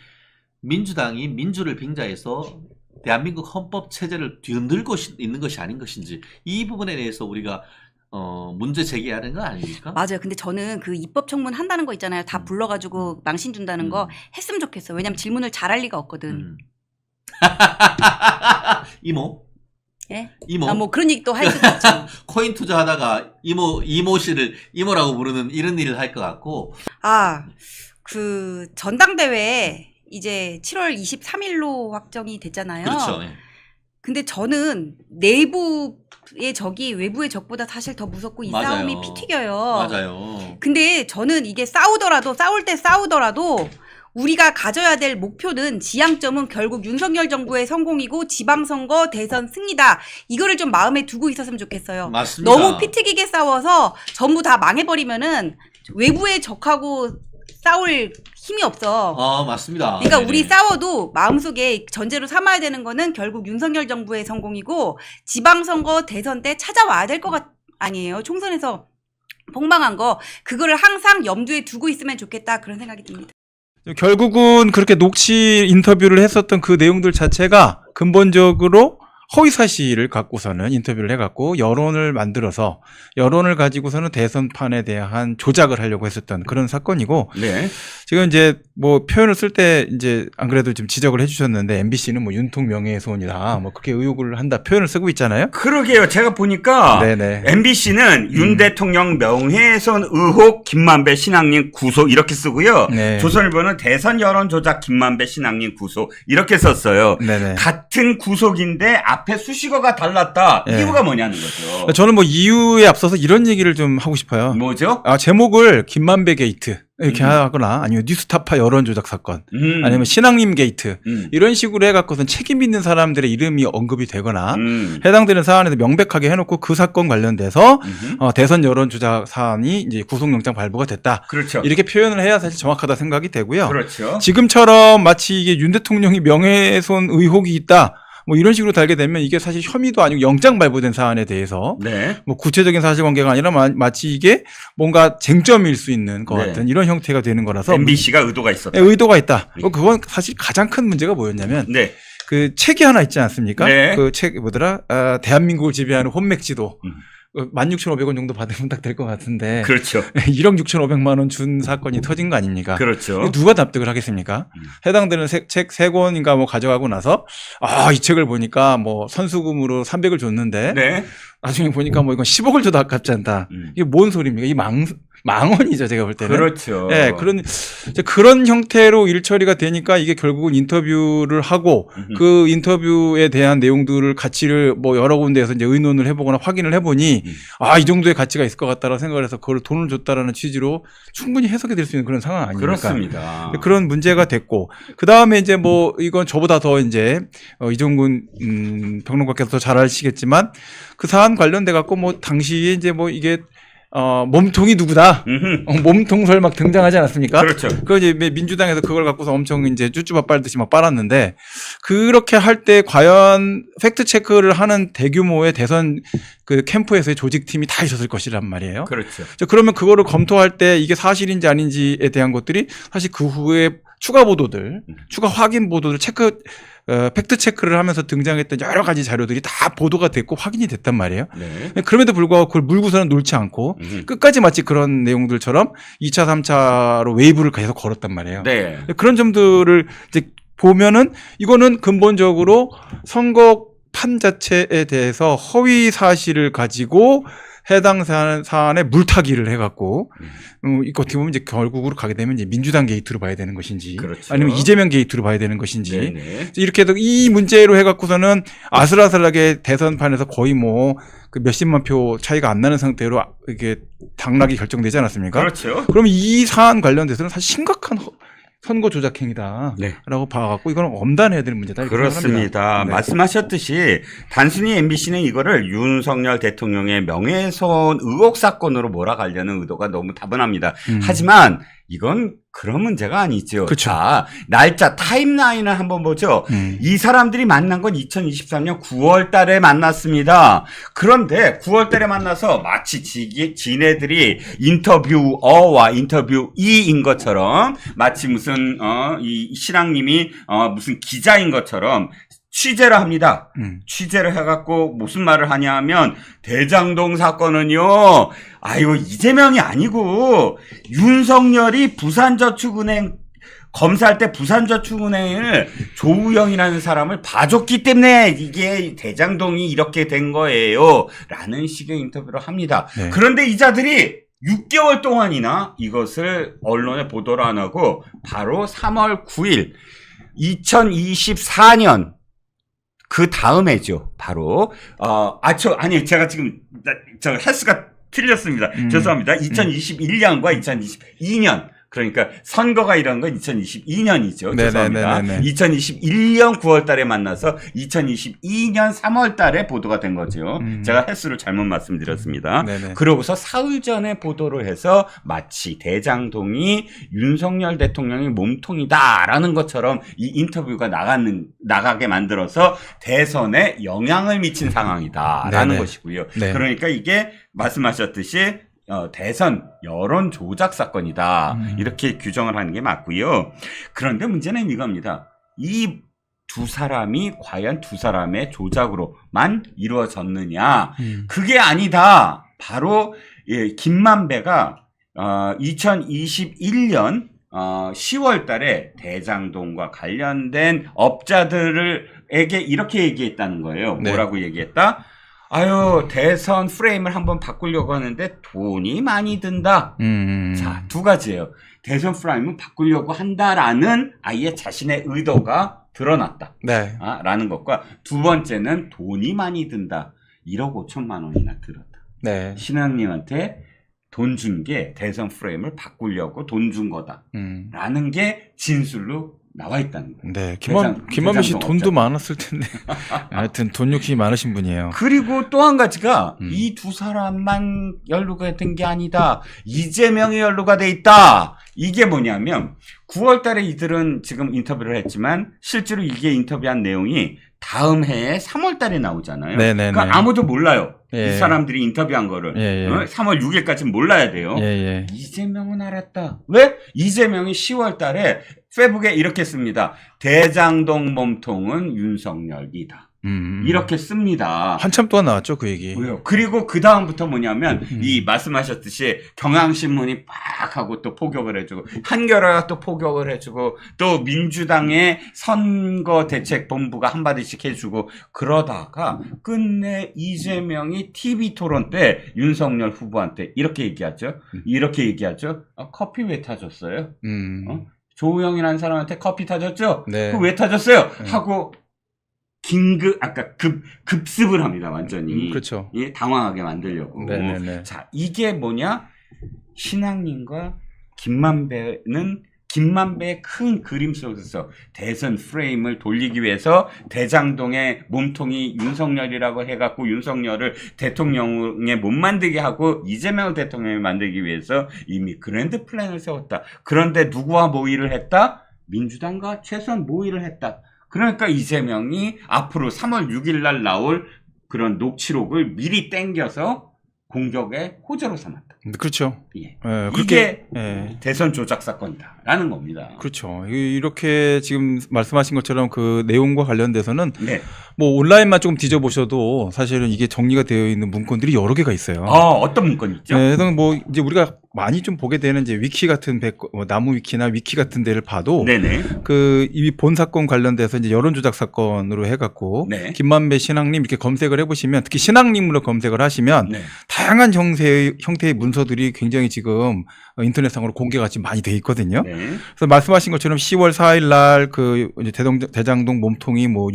민주당이 민주를 빙자해서 대한민국 헌법 체제를 뒤흔들고 있는 것이 아닌 것인지, 이 부분에 대해서 우리가 문제 제기하는 거 아닙니까? 맞아요. 근데 저는 그 입법청문 한다는 거 있잖아요. 다 불러가지고 망신 준다는 거 했으면 좋겠어요. 왜냐면 질문을 잘할 리가 없거든. 이모? 예? 이모? 아, 뭐 그런 얘기도 할 수도 있죠. 코인 투자하다가 이모 씨를 이모라고 부르는 이런 일을 할 것 같고. 아, 그 전당대회 이제 7월 23일로 확정이 됐잖아요. 그렇죠. 예. 근데 저는 내부의 적이 외부의 적보다 사실 더 무섭고 이 맞아요. 싸움이 피 튀겨요. 맞아요. 근데 저는 이게 싸울 때 싸우더라도 우리가 가져야 될 목표는 지향점은 결국 윤석열 정부의 성공이고 지방선거 대선 승리다. 이거를 좀 마음에 두고 있었으면 좋겠어요. 맞습니다. 너무 피 튀기게 싸워서 전부 다 망해버리면은 외부의 적하고 싸울 힘이 없어. 맞습니다. 그러니까 네네. 우리 싸워도 마음속에 전제로 삼아야 되는 거는 결국 윤석열 정부의 성공이고 지방선거 대선 때 찾아와야 될 것 아니에요. 총선에서 폭망한 거. 그거를 항상 염두에 두고 있으면 좋겠다. 그런 생각이 듭니다. 결국은 그렇게 녹취 인터뷰를 했었던 그 내용들 자체가 근본적으로 허위 사실을 갖고서는 인터뷰를 해갖고 여론을 만들어서 여론을 가지고서는 대선판에 대한 조작을 하려고 했었던 그런 사건이고, 네. 지금 이제 뭐 표현을 쓸 때 이제 안 그래도 좀 지적을 해주셨는데 MBC는 뭐 윤통 명예훼손이다 뭐 그렇게 의혹을 한다 표현을 쓰고 있잖아요. 그러게요. 제가 보니까 네네. MBC는 윤 대통령 명예훼손 의혹 김만배 신앙님 구속 이렇게 쓰고요. 네. 조선일보는 대선 여론 조작 김만배 신앙님 구속 이렇게 썼어요. 네네. 같은 구속인데 앞에 수식어가 달랐다. 네. 이유가 뭐냐는 거죠. 저는 뭐 이유에 앞서서 이런 얘기를 좀 하고 싶어요. 뭐죠? 제목을 김만배 게이트 이렇게 하거나 아니면 뉴스타파 여론 조작 사건 아니면 신앙님 게이트 이런 식으로 해갖고선 책임 있는 사람들의 이름이 언급이 되거나 해당되는 사안에서 명백하게 해놓고 그 사건 관련돼서 대선 여론 조작 사안이 이제 구속영장 발부가 됐다. 그렇죠. 이렇게 표현을 해야 사실 정확하다 생각이 되고요. 그렇죠. 지금처럼 마치 이게 윤 대통령이 명예훼손 의혹이 있다. 뭐 이런 식으로 달게 되면 이게 사실 혐의도 아니고 영장 발부된 사안에 대해서 네. 뭐 구체적인 사실관계가 아니라 마치 이게 뭔가 쟁점일 수 있는 것 네. 같은 이런 형태가 되는 거라서 MBC가 의도가 있었다. 의도가 있다. 그건 사실 가장 큰 문제가 뭐였냐면 네. 그 책이 하나 있지 않습니까? 네. 그 책 뭐더라? 대한민국을 지배하는 혼맥지도. 16,500원 정도 받으면 딱 될 것 같은데. 그렇죠. 1억 6,500만 원 준 사건이 터진 거 아닙니까? 그렇죠. 누가 납득을 하겠습니까? 해당되는 책 3권인가 뭐 가져가고 나서 이 책을 보니까 뭐 선수금으로 300을 줬는데 네. 나중에 보니까 뭐 이건 10억을 줘도 아깝지 않다. 이게 뭔 소리입니까? 이 망언이죠, 제가 볼 때는. 그렇죠. 네, 그런 형태로 일처리가 되니까 이게 결국은 인터뷰를 하고 그 인터뷰에 대한 내용들을 가치를 뭐 여러 군데에서 이제 의논을 해보거나 확인을 해보니 이 정도의 가치가 있을 것 같다라고 생각을 해서 그걸 돈을 줬다라는 취지로 충분히 해석이 될 수 있는 그런 상황 아닙니까? 그렇습니다. 그런 문제가 됐고 그 다음에 이제 뭐 이건 저보다 더 이제 이종근 평론가께서 더 잘 아시겠지만 그 사안 관련돼 갖고 뭐 당시에 이제 뭐 이게 몸통이 누구다? 몸통설 막 등장하지 않았습니까? 그렇죠. 그 이제 민주당에서 그걸 갖고서 엄청 이제 쭈쭈밥 빨듯이 막 빨았는데 그렇게 할 때 과연 팩트 체크를 하는 대규모의 대선 그 캠프에서의 조직팀이 다 있었을 것이란 말이에요. 그렇죠. 그러면 그거를 검토할 때 이게 사실인지 아닌지에 대한 것들이 사실 그 후에 추가 보도들, 추가 확인 보도들 팩트 체크를 하면서 등장했던 여러 가지 자료들이 다 보도가 됐고 확인이 됐단 말이에요. 네. 그럼에도 불구하고 그걸 물고서는 놓지 않고 끝까지 마치 그런 내용들처럼 2차, 3차로 웨이브를 계속 걸었단 말이에요. 네. 그런 점들을 이제 보면은 이거는 근본적으로 선거판 자체에 대해서 허위 사실을 가지고 해당 사안에 물타기를 해갖고 이거 어떻게 보면 이제 결국으로 가게 되면 이제 민주당 게이트로 봐야 되는 것인지, 그렇죠. 아니면 이재명 게이트로 봐야 되는 것인지, 네네. 이렇게 해서 이 문제로 해갖고서는 아슬아슬하게 대선판에서 거의 뭐 그 몇십만 표 차이가 안 나는 상태로 이게 당락이 결정되지 않았습니까? 그렇죠. 그럼 이 사안 관련돼서는 사실 심각한 선거 조작 행위다라고 네. 봐갖고 이건 엄단해야 될 문제다. 이렇게 그렇습니다. 생각합니다. 네. 말씀하셨듯이 단순히 MBC는 이거를 윤석열 대통령의 명예훼손 의혹 사건으로 몰아가려는 의도가 너무 다분합니다. 하지만 이건 그런 문제가 아니죠. 그쵸. 자, 날짜 타임라인을 한번 보죠. 이 사람들이 만난 건 2023년 9월 달에 만났습니다. 그런데 9월 달에 만나서 마치 지네들이 인터뷰어와 인터뷰이인 것처럼 마치 무슨 이 신앙님이 무슨 기자인 것처럼 취재를 합니다. 취재를 해갖고 무슨 말을 하냐 하면 대장동 사건은요, 아이고 이재명이 아니고 윤석열이 부산저축은행 검사할 때 부산저축은행을 조우영이라는 사람을 봐줬기 때문에 이게 대장동이 이렇게 된 거예요. 라는 식의 인터뷰를 합니다. 네. 그런데 이 자들이 6개월 동안이나 이것을 언론에 보도를 안 하고 바로 3월 9일 2024년 그 다음에죠. 바로 제가 지금 저 헬스가 틀렸습니다. 죄송합니다. 2021년과 2022년 그러니까 선거가 이런 건 2022년이죠. 죄송합니다. 2021년 9월 달에 만나서 2022년 3월 달에 보도가 된 거죠. 제가 횟수를 잘못 말씀드렸습니다. 그러고서 사흘 전에 보도를 해서 마치 대장동이 윤석열 대통령의 몸통이다라는 것처럼 이 인터뷰가 나가게 만들어서 대선에 영향을 미친 상황이다라는 것이고요. 그러니까 이게 말씀하셨듯이 대선 여론 조작 사건이다. 이렇게 규정을 하는 게 맞고요. 그런데 문제는 이겁니다. 이 두 사람이 과연 두 사람의 조작으로만 이루어졌느냐. 그게 아니다. 바로 김만배가 2021년 10월 달에 대장동과 관련된 업자들에게 이렇게 얘기했다는 거예요. 뭐라고 얘기했다? 아유, 대선 프레임을 한번 바꾸려고 하는데 돈이 많이 든다. 자, 두 가지예요. 대선 프레임을 바꾸려고 한다라는 아예 자신의 의도가 드러났다. 라는 것과 두 번째는 돈이 많이 든다. 1억 5천만 원이나 들었다. 신앙님한테 돈 준 게 대선 프레임을 바꾸려고 돈 준 거다. 라는 게 진술로 나와 있다는 거예요. 김만배 씨 돈도 많았을 텐데. 하여튼 돈 욕심이 많으신 분이에요. 그리고 또 한 가지가 이 두 사람만 연루가 된 게 아니다. 이재명이 연루가 돼 있다. 이게 뭐냐면 9월 달에 이들은 지금 인터뷰를 했지만 실제로 이게 인터뷰한 내용이 다음 해에 3월 달에 나오잖아요. 그러니까 아무도 몰라요. 이 사람들이 인터뷰한 거를. 3월 6일까지 몰라야 돼요. 이재명은 알았다. 왜? 이재명이 10월 달에 페북에 이렇게 씁니다. 대장동 몸통은 윤석열이다. 이렇게 씁니다. 한참 동안 나왔죠, 그 얘기. 그리고 그 다음부터 뭐냐면 이 말씀하셨듯이 경향신문이 빡 하고 또 포격을 해주고 한겨레가 또 포격을 해주고 또 민주당의 선거대책본부가 한마디씩 해주고 그러다가 끝내 이재명이 TV 토론 때 윤석열 후보한테 이렇게 얘기하죠. 커피 왜 타줬어요? 조우영이라는 사람한테 커피 타줬죠? 그거 왜 타줬어요? 하고 급습을 합니다, 완전히. 그렇죠. 당황하게 만들려고. 자, 이게 뭐냐? 신앙님과 김만배의 큰 그림 속에서 대선 프레임을 돌리기 위해서 대장동의 몸통이 윤석열이라고 해갖고 윤석열을 대통령에 못 만들게 하고 이재명을 대통령에 만들기 위해서 이미 그랜드 플랜을 세웠다. 그런데 누구와 모의를 했다? 민주당과 최소한 모의를 했다. 그러니까 이재명이 앞으로 3월 6일 날 나올 그런 녹취록을 미리 땡겨서 공격의 호재로 삼았다. 그렇죠. 이게 대선 조작 사건이다라는 겁니다. 그렇죠. 이렇게 지금 말씀하신 것처럼 그 내용과 관련돼서는 뭐 온라인만 조금 뒤져보셔도 사실은 이게 정리가 되어 있는 문건들이 여러 개가 있어요. 어떤 문건이 있죠? 그래서 뭐 이제 우리가 많이 좀 보게 되는 이제 위키 같은 나무 위키나 위키 같은 데를 봐도 그 이 본 사건 관련돼서 이제 여론 조작 사건으로 해갖고 김만배 신앙님 이렇게 검색을 해보시면 특히 신앙님으로 검색을 하시면 다양한 형태의 문서들이 굉장히 지금 인터넷상으로 공개가 지금 많이 돼 있거든요. 그래서 말씀하신 것처럼 10월 4일 날 그 대장동 몸통이 뭐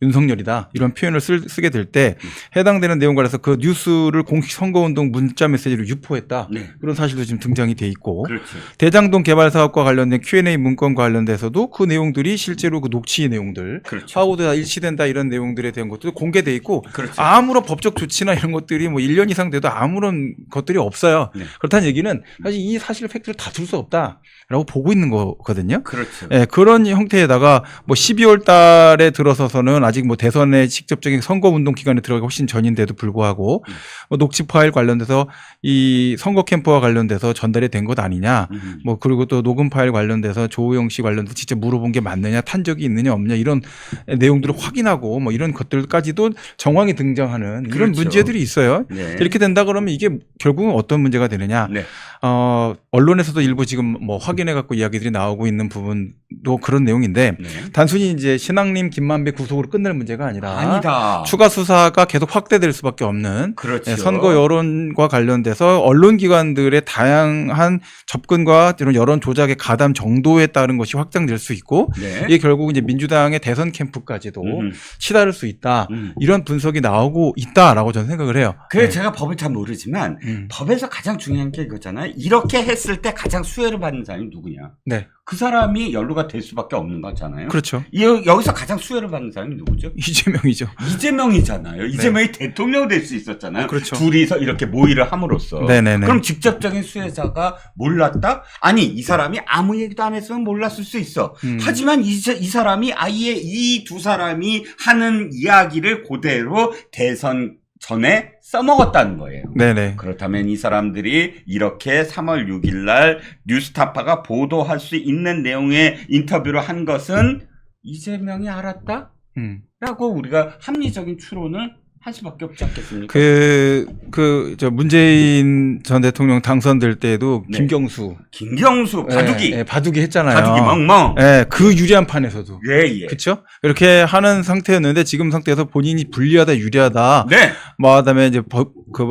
윤석열이다 이런 표현을 쓰게 될 때 해당되는 내용 관해서 그 뉴스를 공식 선거운동 문자 메시지로 유포했다 네. 그런 사실도 지금 등장이 돼 있고 그렇죠. 대장동 개발 사업과 관련된 Q&A 문건 관련돼서도 그 내용들이 실제로 그 녹취 내용들 그렇죠. 사고도 다 일치된다 이런 내용들에 대한 것도 공개돼 있고 그렇죠. 아무런 법적 조치나 이런 것들이 뭐 1년 이상 돼도 아무런 것들이 없어요. 네. 그렇다는 얘기는 사실 이 사실 팩트를 다툴 수 없다라고 보고 있는 거거든요. 그렇죠. 예, 그런 형태에다가 뭐 12월 달에 들어서서는 아직 뭐 대선의 직접적인 선거 운동 기간에 들어가기 훨씬 전인데도 불구하고 뭐 녹취 파일 관련돼서 이 선거 캠프와 관련돼서 전달이 된 것 아니냐. 뭐 그리고 또 녹음 파일 관련돼서 조우영 씨 관련돼서 직접 물어본 게 맞느냐, 탄 적이 있느냐 없냐 이런 내용들을 확인하고 뭐 이런 것들까지도 정황이 등장하는 이런 그렇죠. 문제들이 있어요. 네. 이렇게 된다 그러면 이게 결국은 어떤 문제가 되느냐. 네. 언론에서도 일부 지금 뭐 확인해 갖고 이야기들이 나오고 있는 부분도 그런 내용인데 네. 단순히 이제 신앙님 김만배 구속으로 끝낼 문제가 아니라 아니다. 추가 수사가 계속 확대될 수밖에 없는 그렇죠. 예, 선거 여론과 관련돼서 언론기관들의 다양한 접근과 이런 여론 조작의 가담 정도에 따른 것이 확장될 수 있고 네. 이게 결국 이제 민주당의 대선 캠프까지도 치달을 수 있다 이런 분석이 나오고 있다라고 저는 생각을 해요. 그래 네. 제가 법을 잘 모르지만 법에서 가장 중요한 게 이거잖아요. 이렇게 했을 때 가장 수혜를 받는 사람이 누구냐? 네, 그 사람이 연루가 될 수밖에 없는 거잖아요. 그렇죠. 여기서 가장 수혜를 받는 사람이 누구죠? 이재명이죠. 이재명이잖아요. 이재명이 대통령 될 수 있었잖아요. 그렇죠. 둘이서 이렇게 모의를 함으로써. 네네네. 그럼 직접적인 수혜자가 몰랐다? 아니 이 사람이 아무 얘기도 안 했으면 몰랐을 수 있어. 하지만 이 사람이 아예 이 두 사람이 하는 이야기를 그대로 대선 전에 써먹었다는 거예요. 네네. 그렇다면 이 사람들이 이렇게 3월 6일 날 뉴스타파가 보도할 수 있는 내용의 인터뷰를 한 것은 이재명이 알았다? 라고 우리가 합리적인 추론을 할 수밖에 없지 않겠습니까? 저 문재인 전 대통령 당선될 때도 네. 김경수 바둑이 예, 바둑이 했잖아요. 바둑이 멍멍. 예, 그 유리한 판에서도. 예. 그렇죠? 이렇게 하는 상태였는데 지금 상태에서 본인이 불리하다, 유리하다. 네. 뭐 그다음에 이제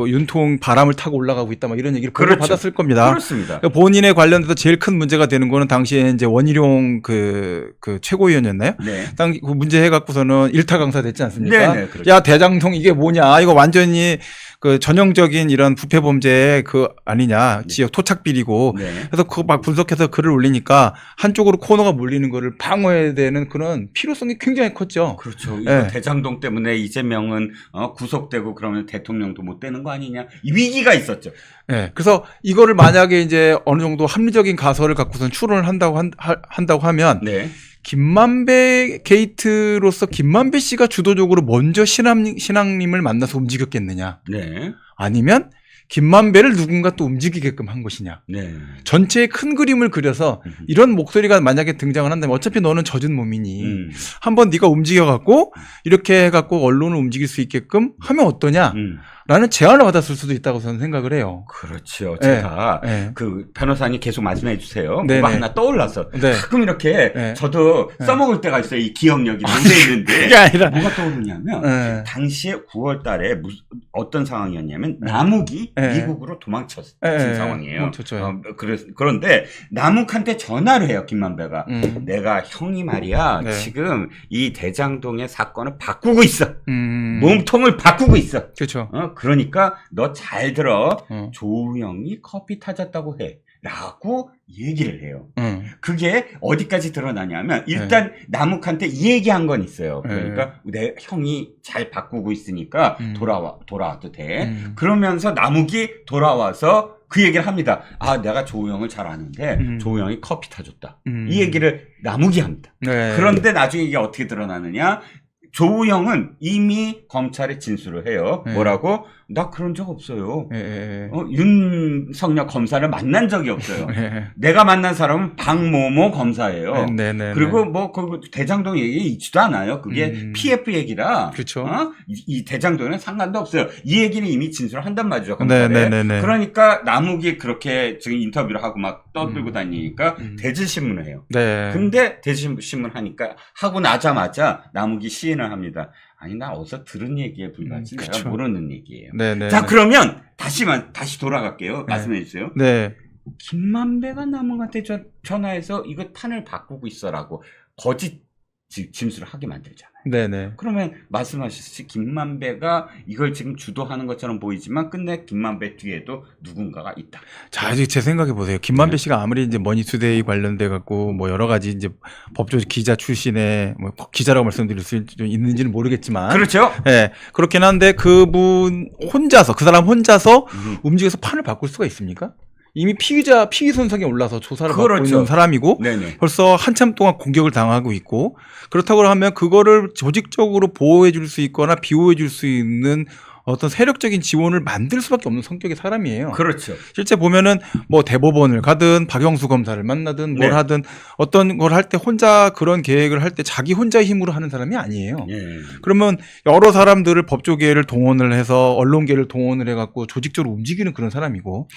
윤통 바람을 타고 올라가고 있다, 뭐 이런 얘기를 그렇죠. 받았을 겁니다. 그렇습니다. 본인에 관련돼서 제일 큰 문제가 되는 거는 당시에 이제 원희룡 그 최고위원이었나요? 네. 그 문제 해갖고서는 일타 강사 됐지 않습니까? 네네, 그렇죠. 야 대장동 이게 뭐냐? 이거 완전히 그 전형적인 이런 부패 범죄의 그 아니냐? 지역 토착 비리고. 네. 그래서 그거 막 분석해서 글을 올리니까 한쪽으로 코너가 몰리는 거를 방어해야 되는 그런 필요성이 굉장히 컸죠. 그렇죠. 네. 이거 대장동 때문에 이재명은 구속되고 그러면 대통령도 못 되는 거 아니냐? 이 위기가 있었죠. 네. 그래서 이거를 만약에 이제 어느 정도 합리적인 가설을 갖고선 추론을 한다고 하면 네. 김만배 게이트로서 김만배 씨가 주도적으로 먼저 신앙님을 만나서 움직였겠느냐? 네. 아니면 김만배를 누군가 또 움직이게끔 한 것이냐? 네. 전체의 큰 그림을 그려서 이런 목소리가 만약에 등장을 한다면 어차피 너는 젖은 몸이니 한번 네가 움직여갖고 이렇게 해갖고 언론을 움직일 수 있게끔 하면 어떠냐? 라는 제안을 받았을 수도 있다고 저는 생각을 해요. 그렇죠. 네. 제가 네. 그 변호사님 계속 말씀해 주세요. 네네. 뭐가 하나 떠올라서 네. 가끔 이렇게 네. 저도 써먹을 때가 있어요. 이 기억력이 문제 있는데 그게 아니라 뭐가 떠오르냐면 네. 당시에 9월 달에 어떤 상황이었냐면 남욱이 네. 미국으로 도망쳤은 네. 상황이에요. 멈췄죠. 그런데 남욱한테 전화를 해요. 김만배가. 내가 형이 말이야. 네. 지금 이 대장동의 사건을 바꾸고 있어. 음. 몸통을 바꾸고 있어. 그렇죠. 그러니까 너 잘 들어. 어. 조우영이 커피 타졌다고 해. 라고 얘기를 해요. 그게 어디까지 드러나냐면 일단 남욱한테 이 얘기한 건 있어요. 그러니까 내 형이 잘 바꾸고 있으니까 돌아와도 돼. 그러면서 남욱이 돌아와서 그 얘기를 합니다. 아, 내가 조우영을 잘 아는데 조우영이 커피 타줬다. 이 얘기를 남욱이 합니다. 네. 그런데 나중에 이게 어떻게 드러나느냐? 조우영은 이미 검찰에 진술을 해요. 네. 뭐라고? 나 그런 적 없어요. 네. 윤석열 검사를 만난 적이 없어요. 네. 내가 만난 사람은 박모모 검사예요. 네. 그리고 뭐 그 대장동 얘기 있지도 않아요. 그게 PF 얘기라. 그렇죠. 이 대장동에는 상관도 없어요. 이 얘기는 이미 진술을 한단 말이죠. 검찰에. 네. 그러니까 남욱이 그렇게 지금 인터뷰를 하고 막 떠들고 다니니까 대질신문을 해요. 네. 근데 대질신문 하고 나자마자 남욱이 시인을 합니다. 아니 나 어디서 들은 얘기에 불과하지 내가 그쵸. 모르는 얘기예요. 네. 자 그러면 다시 돌아갈게요. 말씀해 주세요. 네. 김만배가 남욱한테 전화해서 이거 판을 바꾸고 있어라고 거짓 진술을 하게 만들잖아요. 네네. 그러면 말씀하셨듯이 김만배가 이걸 지금 주도하는 것처럼 보이지만 끝내 김만배 뒤에도 누군가가 있다. 자, 이제 제 생각해 보세요. 김만배 씨가 아무리 이제 머니투데이 관련돼 갖고 뭐 여러 가지 이제 법조 기자 출신의 뭐 기자라고 말씀드릴 수 있는지는 모르겠지만. 그렇죠. 예. 그렇긴 한데 그분 혼자서 그 사람 혼자서 움직여서 판을 바꿀 수가 있습니까? 이미 피의 선상에 올라서 조사를 받고 그렇죠. 있는 사람이고 네네. 벌써 한참 동안 공격을 당하고 있고 그렇다고 하면 그거를 조직적으로 보호해 줄 수 있거나 비호해 줄 수 있는 어떤 세력적인 지원을 만들 수밖에 없는 성격의 사람이에요. 그렇죠. 실제 보면은 뭐 대법원을 가든 박영수 검사를 만나든 뭘 네. 하든 어떤 걸 할 때 혼자 그런 계획을 할 때 자기 혼자 힘으로 하는 사람이 아니에요. 예. 그러면 여러 사람들을 법조계를 동원을 해서 언론계를 동원을 해갖고 조직적으로 움직이는 그런 사람이고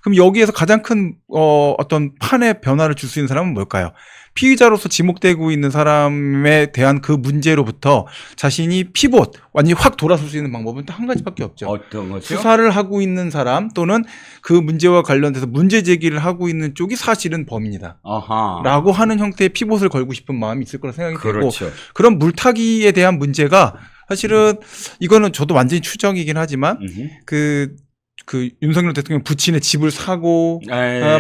그럼 여기에서 가장 큰 어떤 판의 변화를 줄 수 있는 사람은 뭘까요? 피의자로서 지목되고 있는 사람에 대한 그 문제로부터 자신이 피봇, 완전히 확 돌아설 수 있는 방법은 딱 한 가지밖에 없죠. 어떤 거죠? 수사를 하고 있는 사람 또는 그 문제와 관련돼서 문제 제기를 하고 있는 쪽이 사실은 범인이다. 아하. 라고 하는 형태의 피봇을 걸고 싶은 마음이 있을 거라 생각이 되고 그렇죠. 그런 물타기에 대한 문제가 사실은 이거는 저도 완전히 추정이긴 하지만 그 윤석열 대통령 부친의 집을 사고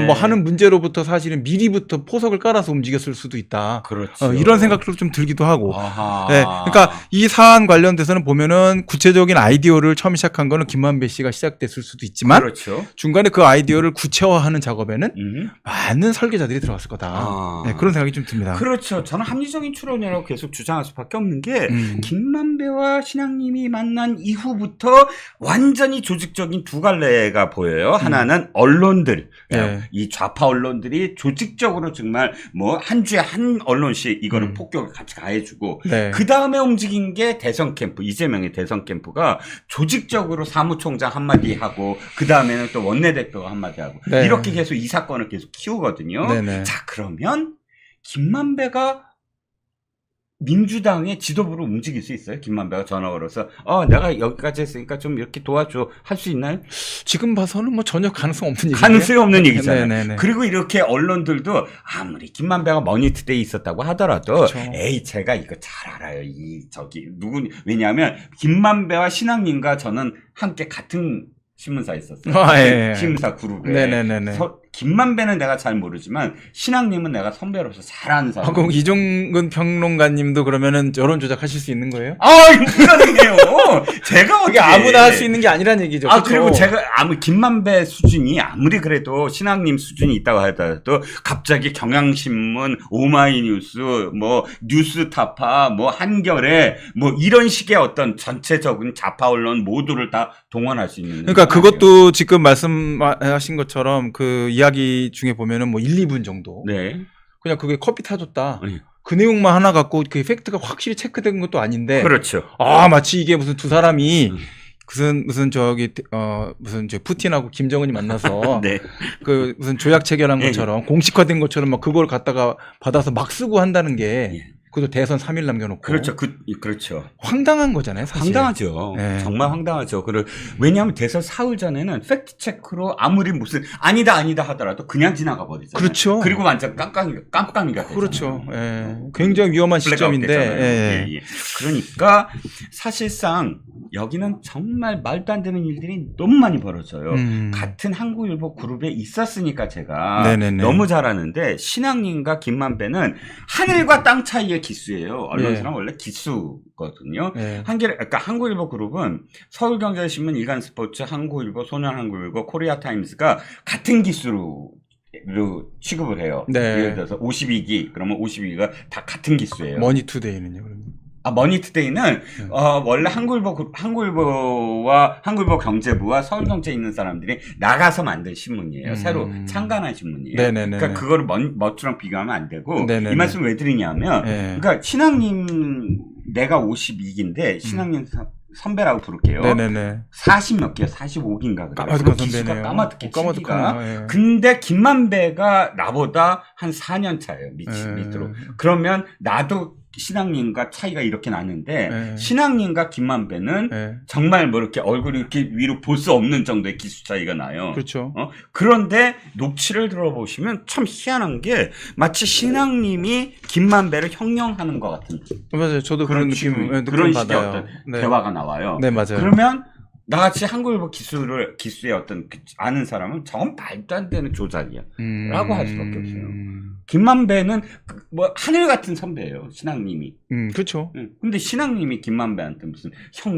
뭐 하는 문제로부터 사실은 미리부터 포석을 깔아서 움직였을 수도 있다. 그렇죠. 이런 생각도 좀 들기도 하고. 아하. 네, 그러니까 이 사안 관련돼서는 보면은 구체적인 아이디어를 처음 시작한 거는 김만배 씨가 시작됐을 수도 있지만 그렇죠. 중간에 그 아이디어를 구체화하는 작업에는 많은 설계자들이 들어갔을 거다. 아. 네, 그런 생각이 좀 듭니다. 그렇죠. 저는 합리적인 추론이라고 계속 주장할 수밖에 없는 게 김만배와 신앙님이 만난 이후부터 완전히 조직적인 두 갈래가 보여요. 하나는 언론들, 네. 이 좌파 언론들이 조직적으로 정말 뭐 한 주에 한 언론씩 이거를 폭격을 같이 가해주고 네. 그 다음에 움직인 게 대선 캠프, 이재명의 대선 캠프가 조직적으로 사무총장 한마디 하고 그 다음에는 또 원내대표가 한마디 하고 네. 이렇게 계속 이 사건을 계속 키우거든요. 네네. 자, 그러면 김만배가 민주당의 지도부로 움직일 수 있어요? 김만배가 전화 걸어서 내가 여기까지 했으니까 좀 이렇게 도와줘 할 수 있나요? 지금 봐서는 뭐 전혀 가능성 없는 얘기예요. 가능성이 없는 얘기잖아요. 네네네. 그리고 이렇게 언론들도 아무리 김만배가 머니투데이 있었다고 하더라도 그렇죠. 에이 제가 이거 잘 알아요. 왜냐하면 김만배와 신앙님과 저는 함께 같은 신문사에 있었어요. 예. 신문사 그룹에. 네네네네. 김만배는 내가 잘 모르지만 신앙님은 내가 선배로서 잘 아는 사람. 그럼 이종근 평론가님도 그러면은 여론 조작하실 수 있는 거예요? 이거 불가능해요. 제가 그게 어떻게 아무나 할 수 있는 게 아니란 얘기죠. 그렇죠? 그리고 제가 김만배 수준이 아무리 그래도 신앙님 수준이 있다고 하더라도 갑자기 경향신문, 오마이뉴스, 뭐 뉴스타파, 뭐 한겨레, 뭐 이런 식의 어떤 전체적인 좌파 언론 모두를 다 동원할 수 있는. 그러니까 그것도 지금 말씀하신 것처럼 그 이야기 중에 보면은 뭐 1, 2분 정도. 네. 그냥 그게 커피 타줬다. 네. 그 내용만 하나 갖고 그 팩트가 확실히 체크된 것도 아닌데. 그렇죠. 마치 이게 무슨 두 사람이 무슨 푸틴하고 김정은이 만나서 네. 그 무슨 조약 체결한 것처럼 공식화된 것처럼 막 그걸 갖다가 받아서 막 쓰고 한다는 게 그것도 대선 3일 남겨놓고. 그렇죠. 그렇죠. 황당한 거잖아요, 사실. 황당하죠. 네. 정말 황당하죠. 왜냐하면 대선 사흘 전에는 팩트체크로 아무리 무슨 아니다 하더라도 그냥 지나가 버리잖아요. 그렇죠. 그리고 완전 깜깜이가 되잖아요. 그렇죠. 예. 굉장히 위험한 시점인데. 예. 그러니까 사실상 여기는 정말 말도 안 되는 일들이 너무 많이 벌어져요. 같은 한국일보 그룹에 있었으니까 제가 네네네. 너무 잘 아는데 신앙님과 김만배는 하늘과 땅 차이의 기수예요. 언론사는 원래 기수거든요. 그러니까 한국일보 그룹은 서울경제신문, 일간스포츠, 한국일보, 소년한국일보, 코리아타임스가 같은 기수로 취급을 해요. 네. 예를 들어서 52기 그러면 52기가 다 같은 기수예요. 머니투데이는요, 그러면? 머니투데이는 원래 한국일보와 한국일보 경제부와 서울경제에 있는 사람들이 나가서 만든 신문이에요. 새로 창간한 신문이에요. 네네네. 그러니까 그거를 멋처럼 비교하면 안 되고 네네네. 이 말씀 왜 드리냐면 그러니까 신앙님 내가 52기인데 신앙님 선배라고 부를게요. 네네네. 40몇 개요? 45기인가 그래요. 까마득한 기수가 선배네요. 까마득해. 까마득하나. 근데 김만배가 나보다 한 4년 차예요. 밑으로. 그러면 나도 신앙님과 차이가 이렇게 나는데 네. 신앙님과 김만배는 네. 정말 뭐 이렇게 얼굴이 이렇게 위로 볼 수 없는 정도의 기수 차이가 나요. 그렇죠. 그런데 녹취를 들어보시면 참 희한한 게 마치 신앙님이 김만배를 형용하는 것 같은 맞아요. 저도 그런 느낌, 그런 느낌 식의 받아요. 어떤 네. 대화가 나와요. 네, 맞아요. 그러면 나같이 한국일보 기수의 어떤 아는 사람은 저건 말도 안 되는 조작이야. 라고 할 수밖에 없어요. 김만배는 뭐 하늘 같은 선배예요. 신앙님이. 그렇죠. 근데 신앙님이 김만배한테 무슨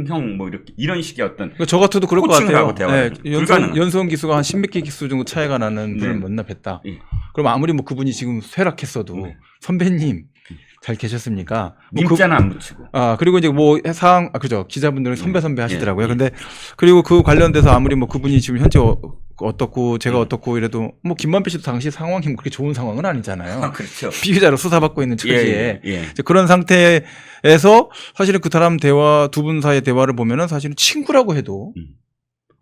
형 뭐 이렇게 이런 식의 어떤 그러니까 저 같아도 그럴 것 코칭을 하고 같아요. 대화를 네, 불가능한. 연수원 기수가 한 10몇 개 기수 정도 차이가 나는 분을 네. 만나 뵀다. 예. 그럼 아무리 뭐 그분이 지금 쇠락했어도 네. 선배님 잘 계셨습니까? 뭐 님자는 안 붙이고. 그리고 이제 뭐 그죠. 기자분들은 선배 하시더라고요. 예. 근데 그리고 그 관련돼서 아무리 뭐 그분이 지금 현재 어떻고 제가 어떻고 이래도 뭐 김만배 씨도 당시 상황이 뭐 그렇게 좋은 상황은 아니잖아요. 그렇죠. 피의자로 수사받고 있는 처지에 예. 이제 그런 상태에서 사실은 그 사람 대화 두 분 사이의 대화를 보면은 사실은 친구라고 해도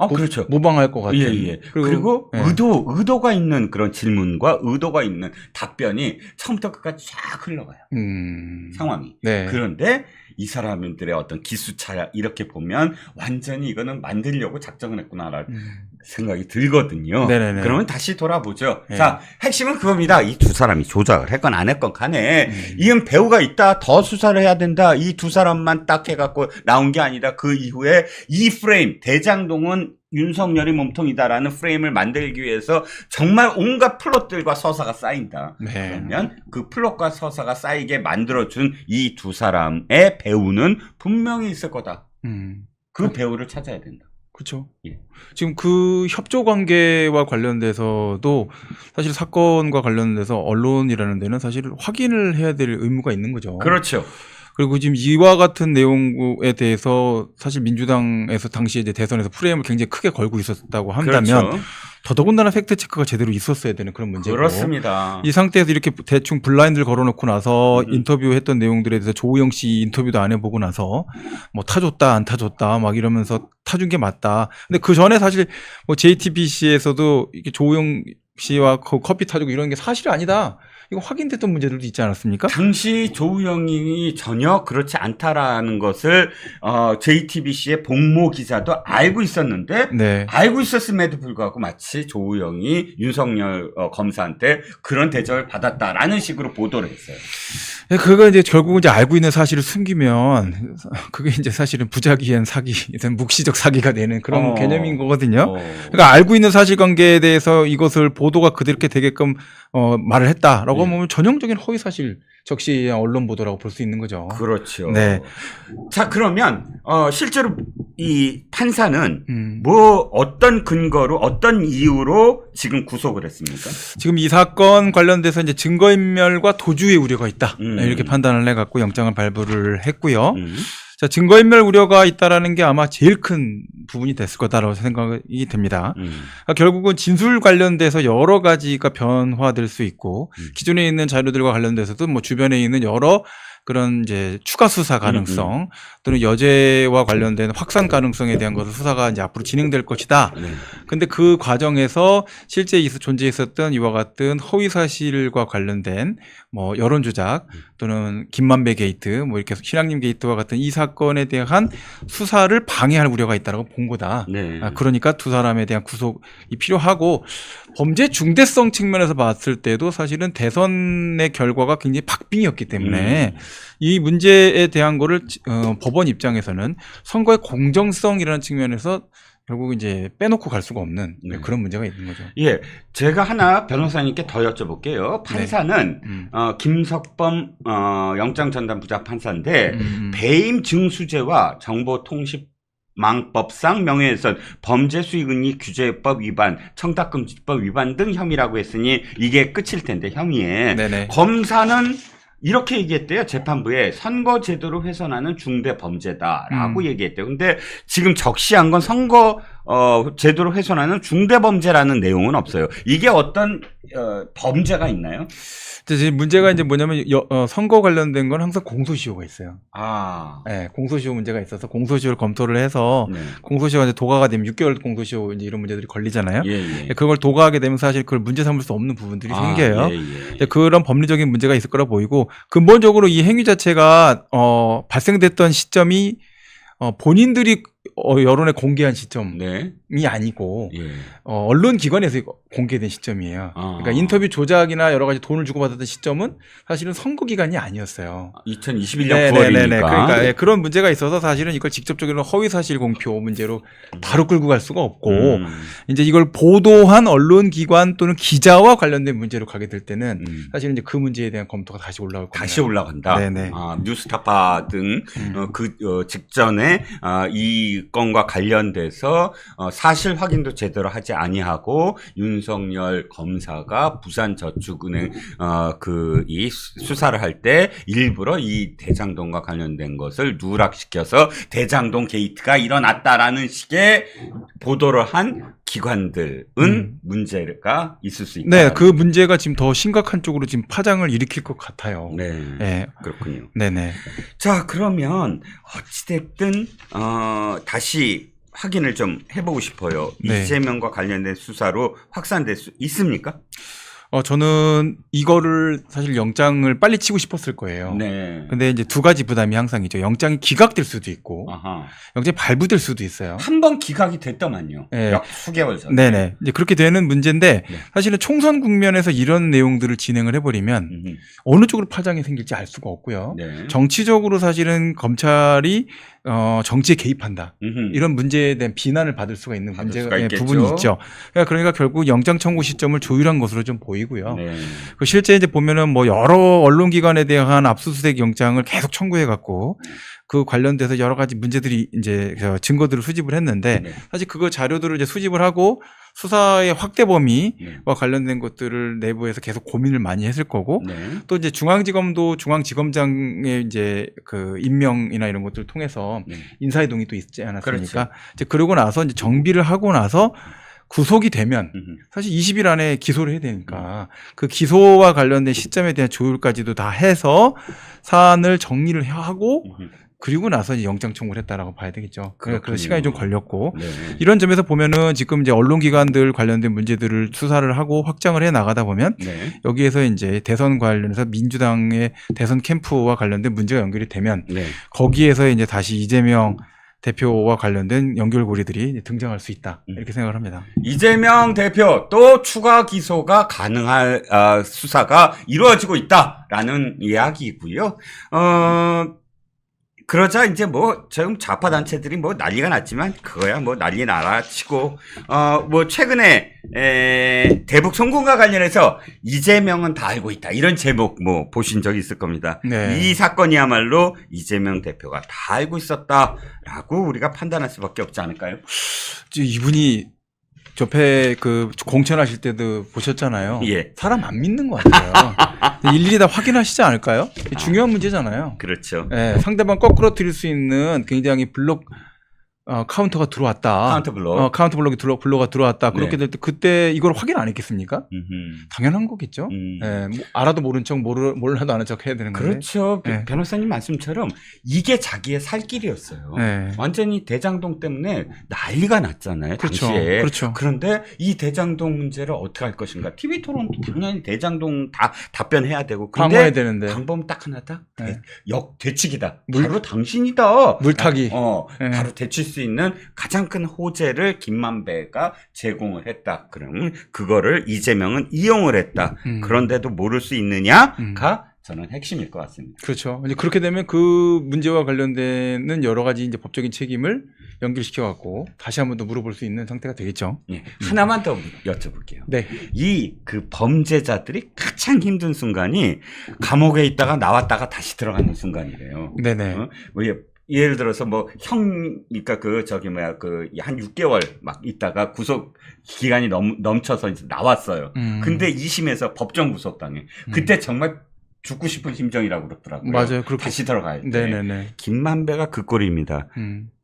그렇죠. 모방할 것 같은. 예. 그리고 예. 의도가 있는 그런 질문과 의도가 있는 답변이 처음부터 끝까지 쫙 흘러가요. 상황이. 네. 그런데 이 사람들의 어떤 기수차 이렇게 보면 완전히 이거는 만들려고 작정을 했구나라는 생각이 들거든요. 네네네. 그러면 다시 돌아보죠. 네. 자, 핵심은 그겁니다. 이 두 사람이 조작을 했건 안 했건 간에 이은 배우가 있다. 더 수사를 해야 된다. 이 두 사람만 딱 해갖고 나온 게 아니라 그 이후에 이 프레임 대장동은 윤석열이 몸통이다라는 프레임을 만들기 위해서 정말 온갖 플롯들과 서사가 쌓인다. 네. 그러면 그 플롯과 서사가 쌓이게 만들어준 이 두 사람의 배우는 분명히 있을 거다. 그 배우를 찾아야 된다. 그렇죠. 예. 지금 그 협조 관계와 관련돼서도 사실 사건과 관련돼서 언론이라는 데는 사실 확인을 해야 될 의무가 있는 거죠. 그렇죠. 그리고 지금 이와 같은 내용에 대해서 사실 민주당에서 당시에 이제 대선에서 프레임을 굉장히 크게 걸고 있었다고 한다면 그렇죠. 더더군다나 팩트 체크가 제대로 있었어야 되는 그런 문제고. 그렇습니다. 이 상태에서 이렇게 대충 블라인드를 걸어놓고 나서 인터뷰했던 내용들에 대해서 조우영 씨 인터뷰도 안 해보고 나서 뭐 타줬다 안 타줬다 막 이러면서 타준 게 맞다. 근데 그 전에 사실 뭐 JTBC에서도 이렇게 조우영 씨와 그 커피 타주고 이런 게 사실이 아니다. 이거 확인됐던 문제들도 있지 않았습니까? 당시 조우영이 전혀 그렇지 않다라는 것을 JTBC의 복모 기자도 알고 있었는데 네. 알고 있었음에도 불구하고 마치 조우영이 윤석열 검사한테 그런 대접을 받았다라는 식으로 보도를 했어요. 그거 이제 결국은 이제 알고 있는 사실을 숨기면 그게 이제 사실은 부작위한 사기, 묵시적 사기가 되는 그런 개념인 거거든요. 그러니까 알고 있는 사실관계에 대해서 이것을 보도가 그렇게 되게끔 말을 했다라고 하면 전형적인 허위 사실 적시한 언론 보도라고 볼 수 있는 거죠. 그렇죠. 네. 자, 그러면 실제로 이 판사는 뭐 어떤 근거로 어떤 이유로 지금 구속을 했습니까? 지금 이 사건 관련돼서 이제 증거인멸과 도주의 우려가 있다. 이렇게 판단을 해갖고 영장을 발부를 했고요. 자, 증거인멸 우려가 있다라는 게 아마 제일 큰 부분이 됐을 거다라고 생각이 됩니다. 그러니까 결국은 진술 관련돼서 여러 가지가 변화될 수 있고 기존에 있는 자료들과 관련돼서도 뭐 주변에 있는 여러 그런 이제 추가 수사 가능성 또는 여죄와 관련된 확산 가능성에 대한 것을 수사가 이제 앞으로 진행될 것이다. 근데 그 과정에서 실제 존재했었던 이와 같은 허위 사실과 관련된 뭐 여론 조작 또는 김만배 게이트 뭐 이렇게 신앙님 게이트와 같은 이 사건에 대한 수사를 방해할 우려가 있다라고 본 거다. 네. 그러니까 두 사람에 대한 구속이 필요하고 범죄 중대성 측면에서 봤을 때도 사실은 대선의 결과가 굉장히 박빙이었기 때문에 이 문제에 대한 거를 법원 입장에서는 선거의 공정성이라는 측면에서 결국 이제 빼놓고 갈 수가 없는 그런 문제가 있는 거죠. 예, 제가 하나 변호사님께 더 여쭤볼게요. 판사는 김석범 영장전담부장 판사인데 배임 증수죄와 정보통신망법상 명예훼손, 범죄수익은닉 규제법 위반, 청탁금지법 위반 등 혐의라고 했으니 이게 끝일 텐데 혐의에 네네. 검사는 이렇게 얘기했대요. 재판부에 선거제도를 훼손하는 중대범죄다라고 얘기했대요. 근데 지금 적시한 건 선거 제도를 훼손하는 중대범죄라는 내용은 없어요. 이게 어떤 범죄가 있나요? 이제 문제가 이제 뭐냐면 선거 관련된 건 항상 공소시효가 있어요. 아, 네, 공소시효 문제가 있어서 공소시효를 검토를 해서 네. 공소시효가 이제 도과가 되면 6개월 공소시효 이제 이런 문제들이 걸리잖아요. 예. 그걸 도과하게 되면 사실 그걸 문제 삼을 수 없는 부분들이 생겨요. 예. 이제 그런 법리적인 문제가 있을 거라 보이고 근본적으로 이 행위 자체가 발생됐던 시점이 본인들이 여론에 공개한 시점이 네. 아니고 예. 언론 기관에서 공개된 시점이에요. 아. 그러니까 인터뷰 조작이나 여러 가지 돈을 주고받았던 시점은 사실은 선거 기간이 아니었어요. 2021년 9월이니까. 그러니까 예, 그런 문제가 있어서 사실은 이걸 직접적으로 허위 사실 공표 문제로 바로 끌고 갈 수가 없고 이제 이걸 보도한 언론 기관 또는 기자와 관련된 문제로 가게 될 때는 사실은 이제 그 문제에 대한 검토가 다시 올라올 겁니다. 다시 올라간다. 네네. 뉴스타파 등 직전에 이 건과 관련돼서 사실 확인도 제대로 하지 아니하고 윤석열 검사가 부산저축은행 이 수사를 할 때 일부러 이 대장동과 관련된 것을 누락시켜서 대장동 게이트가 일어났다라는 식의 보도를 한 기관들은 문제가 있을 수 있다. 네, 그 문제가 지금 더 심각한 쪽으로 지금 파장을 일으킬 것 같아요. 네, 네. 그렇군요. 네네. 자, 그러면 어찌됐든 다시 확인을 좀 해보고 싶어요. 네. 이재명과 관련된 수사로 확산될 수 있습니까? 저는 이거를 사실 영장을 빨리 치고 싶었을 거예요. 네. 근데 이제 두 가지 부담이 항상 있죠. 영장이 기각될 수도 있고, 아하. 영장이 발부될 수도 있어요. 한 번 기각이 됐더만요. 네. 약 수개월 전에. 네네. 이제 그렇게 되는 문제인데, 네. 사실은 총선 국면에서 이런 내용들을 진행을 해버리면 어느 쪽으로 파장이 생길지 알 수가 없고요. 네. 정치적으로 사실은 검찰이 정치에 개입한다. 음흠. 이런 문제에 대한 비난을 받을 수가 있는 받을 문제가 수가 있겠죠. 부분이 있죠. 그러니까 결국 영장 청구 시점을 조율한 것으로 좀 보이고요. 네. 그 실제 이제 보면은 뭐 여러 언론기관에 대한 압수수색 영장을 계속 청구해 갖고 그 관련돼서 여러 가지 문제들이 이제 증거들을 수집을 했는데 네. 사실 그거 자료들을 이제 수집을 하고 수사의 확대 범위와 네. 관련된 것들을 내부에서 계속 고민을 많이 했을 거고 네. 또 이제 중앙지검도 중앙지검장의 이제 그 임명이나 이런 것들을 통해서 네. 인사이동이 또 있지 않았습니까? 그렇죠. 이제 그러고 나서 이제 정비를 하고 나서 구속이 되면 사실 20일 안에 기소를 해야 되니까 그 기소와 관련된 시점에 대한 조율까지도 다 해서 사안을 정리를 하고 그리고 나서 이제 영장 청구를 했다라고 봐야 되겠죠. 그래서 시간이 좀 걸렸고 네. 이런 점에서 보면은 지금 이제 언론기관들 관련된 문제들을 수사를 하고 확장을 해 나가다 보면 네. 여기에서 이제 대선 관련해서 민주당의 대선 캠프와 관련된 문제가 연결이 되면 네. 거기에서 이제 다시 이재명 대표와 관련된 연결고리들이 등장할 수 있다 이렇게 생각을 합니다. 이재명 대표 또 추가 기소가 가능할 수사가 이루어지고 있다라는 이야기고요. 그러자 이제 뭐 지금 좌파 단체들이 뭐 난리가 났지만 그거야 뭐 난리 나라치고 뭐 최근에 대북 송금과 관련해서 이재명은 다 알고 있다 이런 제목 뭐 보신 적이 있을 겁니다. 네. 이 사건이야말로 이재명 대표가 다 알고 있었다라고 우리가 판단할 수밖에 없지 않을까요? 이분이 옆에 그 공천하실 때도 보셨잖아요. 예. 사람 안 믿는 것 같아요. 일일이 다 확인하시지 않을까요? 중요한 문제잖아요. 그렇죠. 네, 상대방 거꾸로 드릴 수 있는 굉장히 블록 카운터가 들어왔다. 카운터 블록. 카운터 블록가 들어왔다. 그렇게 네. 될 때 그때 이걸 확인 안 했겠습니까? 당연한 거겠죠. 네, 뭐 알아도 모른 척 몰라도 아는 척 해야 되는 건데. 그렇죠. 네. 변호사님 말씀처럼 이게 자기의 살 길이었어요. 네. 완전히 대장동 때문에 난리가 났잖아요. 그렇죠. 당시에. 그렇죠. 그런데 이 대장동 문제를 어떻게 할 것인가. TV 토론도 당연히 대장동 다 답변해야 되고. 근데 방어해야 되는데. 방법은 딱 하나다. 네. 되치기다. 바로 당신이다. 물타기. 네. 바로 되칠 수 있는 가장 큰 호재를 김만배가 제공을 했다. 그러면 그거를 이재명은 이용을 했다. 그런데도 모를 수 있느냐가 저는 핵심일 것 같습니다. 그렇죠. 이제 그렇게 되면 그 문제와 관련되는 여러 가지 이제 법적인 책임을 연결시켜 갖고 다시 한 번 더 물어볼 수 있는 상태가 되겠죠. 예. 하나만 더 여쭤볼게요. 네. 이 그 범죄자들이 가장 힘든 순간이 감옥에 있다가 나왔다가 다시 들어가는 순간이래요. 네네. 뭐 예를 들어서 뭐 그러니까 한 6개월 막 있다가 구속 기간이 넘쳐서 이제 나왔어요. 근데 2심에서 법정 구속당해. 그때 정말 죽고 싶은 심정이라고 그러더라고요. 맞아요. 그렇게 다시 들어가야 돼. 네네네. 김만배가 그 꼴입니다.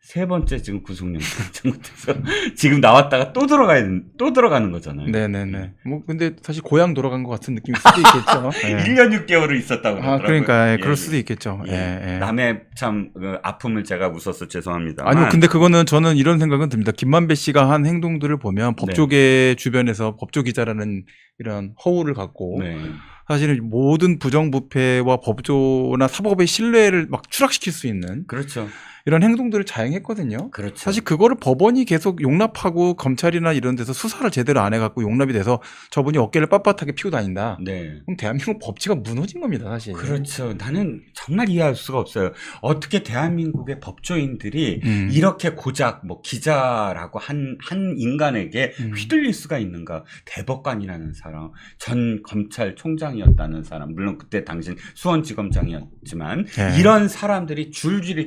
세 번째 지금 구속영장 잘못해서 지금 나왔다가 또 들어가는 거잖아요. 네네네. 뭐 근데 사실 고향 돌아간 것 같은 느낌일 수도 있겠죠. 예. 1년 6개월을 있었다고 그러더라고요. 그러니까 예, 그럴 예. 수도 있겠죠. 예. 남의 참 아픔을 제가 웃어서 죄송합니다. 아니요, 근데 그거는 저는 이런 생각은 듭니다. 김만배 씨가 한 행동들을 보면 법조계 주변에서 법조 기자라는 이런 허울을 갖고 네. 사실은 모든 부정부패와 법조나 사법의 신뢰를 막 추락시킬 수 있는 그렇죠. 이런 행동들을 자행했거든요. 그렇죠. 사실 그거를 법원이 계속 용납하고 검찰이나 이런 데서 수사를 제대로 안 해갖고 용납이 돼서 저분이 어깨를 빳빳하게 피고 다닌다. 네. 그럼 대한민국 법치가 무너진 겁니다, 사실. 그렇죠. 나는 정말 이해할 수가 없어요. 어떻게 대한민국의 법조인들이 음. 이렇게 고작 뭐 기자라고 한 인간에게 음. 휘둘릴 수가 있는가. 대법관이라는 사람, 전 검찰총장이었다는 사람, 물론 그때 당신 수원지검장이었지만 네. 이런 사람들이 줄줄이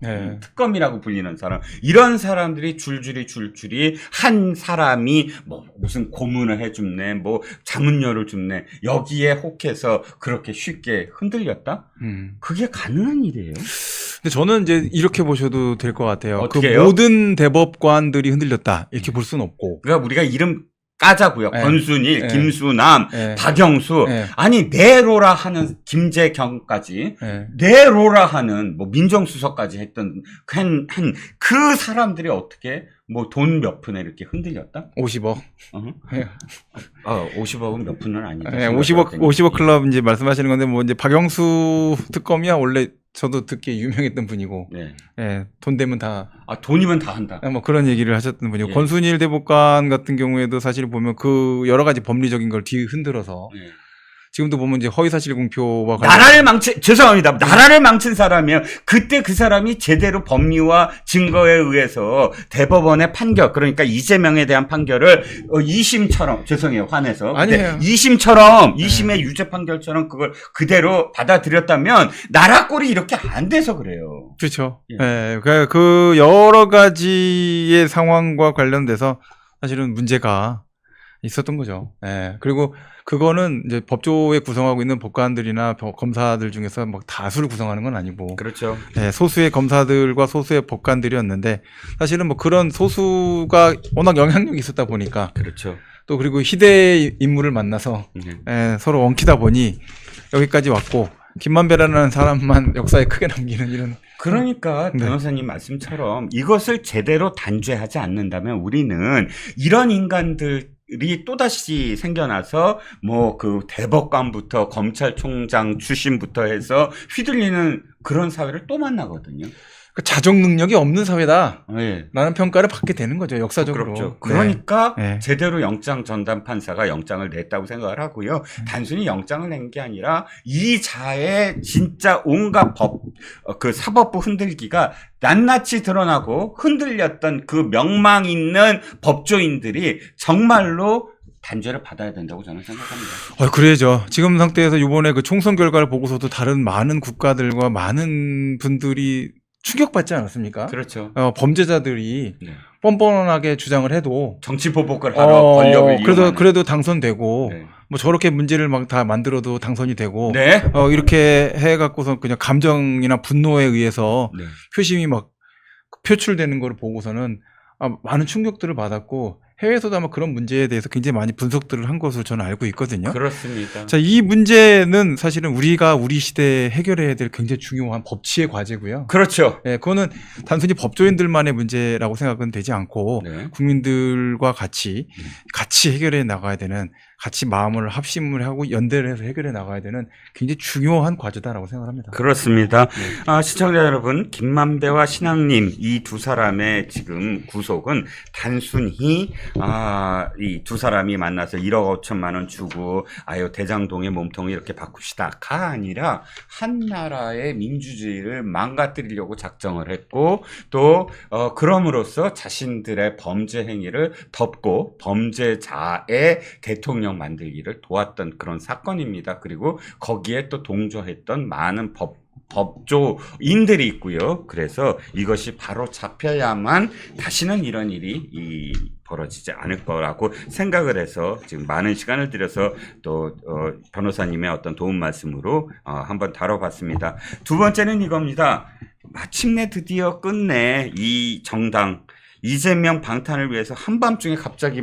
네. 특검이라고 불리는 사람, 이런 사람들이 줄줄이 한 사람이 뭐 무슨 고문을 해줍네, 뭐 자문료를 줍네, 여기에 혹해서 그렇게 쉽게 흔들렸다? 그게 가능한 일이에요? 근데 저는 이제 이렇게 보셔도 될 것 같아요. 어떻게 그 해요? 모든 대법관들이 흔들렸다 이렇게 볼 수는 없고. 그러니까 우리가 이름 까자고요. 네. 권순일, 네. 김수남, 네. 박영수, 네. 아니 내로라 하는 김재경까지, 네. 내로라 하는 뭐 민정수석까지 했던 한 그 사람들이 어떻게 뭐 돈 몇 푼에 이렇게 흔들렸다? 50억. 네. 50억은 몇 푼은 아니다. 네, 50억 클럽 이제 말씀하시는 건데 뭐 이제 박영수 특검이야 원래 저도 듣기에 유명했던 분이고, 네. 예, 돈 되면 다, 돈이면 다 한다. 뭐 그런 얘기를 하셨던 분이고, 예. 권순일 대법관 같은 경우에도 사실 보면 그 여러 가지 법리적인 걸 뒤 흔들어서, 네. 지금도 보면 이제 허위사실 공표와 죄송합니다. 나라를 망친 사람이에요. 그때 그 사람이 제대로 법리와 증거에 의해서 대법원의 판결, 그러니까 이재명에 대한 판결을 2심처럼, 죄송해요, 화내서. 아니에요. 2심의 유죄 판결처럼 그걸 그대로 받아들였다면 나라 꼴이 이렇게 안 돼서 그래요. 그렇죠. 예. 예, 그 여러 가지의 상황과 관련돼서 사실은 문제가 있었던 거죠. 예. 그리고 그거는 이제 법조에 구성하고 있는 법관들이나 검사들 중에서 막 다수를 구성하는 건 아니고, 그렇죠. 예, 소수의 검사들과 소수의 법관들이었는데, 사실은 뭐 그런 소수가 워낙 영향력이 있었다 보니까, 그렇죠. 또 그리고 희대의 인물을 만나서 예, 서로 엉키다 보니 여기까지 왔고, 김만배라는 사람만 역사에 크게 남기는 이런. 그러니까 네. 변호사님 말씀처럼 이것을 제대로 단죄하지 않는다면 우리는 이런 인간들이 또다시 생겨나서 뭐 그 대법관부터 검찰총장 출신부터 해서 휘둘리는 그런 사회를 또 만나거든요. 자정 능력이 없는 사회다. 네. 라는 평가를 받게 되는 거죠, 역사적으로. 그렇죠. 그러니까 네. 제대로 영장 전담 판사가 영장을 냈다고 생각을 하고요. 단순히 영장을 낸 게 아니라 이 자의 진짜 온갖 그 사법부 흔들기가 낱낱이 드러나고 흔들렸던 그 명망 있는 법조인들이 정말로 단죄를 받아야 된다고 저는 생각합니다. 그래야죠. 지금 상태에서 이번에 그 총선 결과를 보고서도 다른 많은 국가들과 많은 분들이 충격받지 않았습니까? 그렇죠. 범죄자들이 네. 뻔뻔하게 주장을 해도 정치 보복을 하러 권력을 이용하는. 그래도 당선되고 네. 뭐 저렇게 문제를 막 다 만들어도 당선이 되고 네. 이렇게 해갖고서 그냥 감정이나 분노에 의해서 네. 표심이 막 표출되는 걸 보고서는 많은 충격들을 받았고 해외에서도 아마 그런 문제에 대해서 굉장히 많이 분석들을 한 것으로 저는 알고 있거든요. 그렇습니다. 자, 이 문제는 사실은 우리가 우리 시대에 해결해야 될 굉장히 중요한 법치의 과제고요. 그렇죠. 예, 그거는 단순히 법조인들만의 문제라고 생각은 되지 않고 네. 국민들과 같이 해결해 나가야 되는, 같이 마음을 합심을 하고 연대를 해서 해결해 나가야 되는 굉장히 중요한 과제다라고 생각합니다. 그렇습니다. 시청자 여러분, 김만배와 신앙님 이 두 사람의 지금 구속은 단순히 이 두 사람이 만나서 1억 5천만 원 주고 대장동의 몸통을 이렇게 바꿉시다가 아니라 한 나라의 민주주의를 망가뜨리려고 작정을 했고 또 그럼으로써 자신들의 범죄 행위를 덮고 범죄자의 대통령 만들기를 도왔던 그런 사건입니다. 그리고 거기에 또 동조했던 많은 법조인들이 있고요. 그래서 이것이 바로 잡혀야만 다시는 이런 일이 벌어지지 않을 거라고 생각을 해서 지금 많은 시간을 들여서 또 변호사님의 어떤 도움 말씀으로 한번 다뤄봤습니다. 두 번째는 이겁니다. 마침내 드디어 끝내 이 정당 이재명 방탄을 위해서 한밤중에 갑자기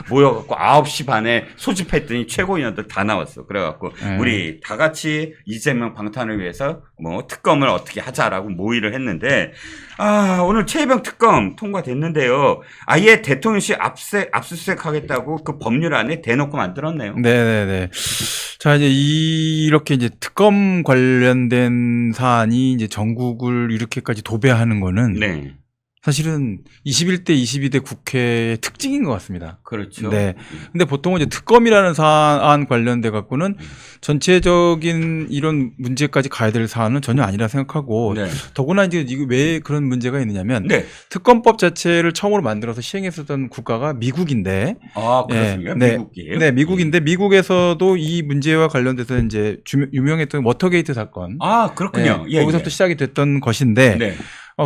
모여갖고 9시 반에 소집했더니 최고위원들 다 나왔어. 그래갖고 우리 다 같이 이재명 방탄을 위해서 뭐 특검을 어떻게 하자라고 모의를 했는데 오늘 최혜병 특검 통과됐는데요. 아예 대통령실 압수수색 하겠다고 그 법률안에 대놓고 만들었네요. 네네네. 자, 이제 이렇게 이제 특검 관련된 사안이 이제 전국을 이렇게까지 도배하는 거는 네. 사실은 21대, 22대 국회의 특징인 것 같습니다. 그렇죠. 네. 근데 보통은 이제 특검이라는 사안 관련돼 갖고는 전체적인 이런 문제까지 가야 될 사안은 전혀 아니라 생각하고 네. 더구나 이제 이거 왜 그런 문제가 있느냐면 네. 특검법 자체를 처음으로 만들어서 시행했었던 국가가 미국인데 그렇습니까? 네, 미국이에요? 네, 미국인데 미국에서도 이 문제와 관련돼서 이제 유명했던 워터게이트 사건. 그렇군요. 네, 거기서부터 시작이 됐던 것인데 네.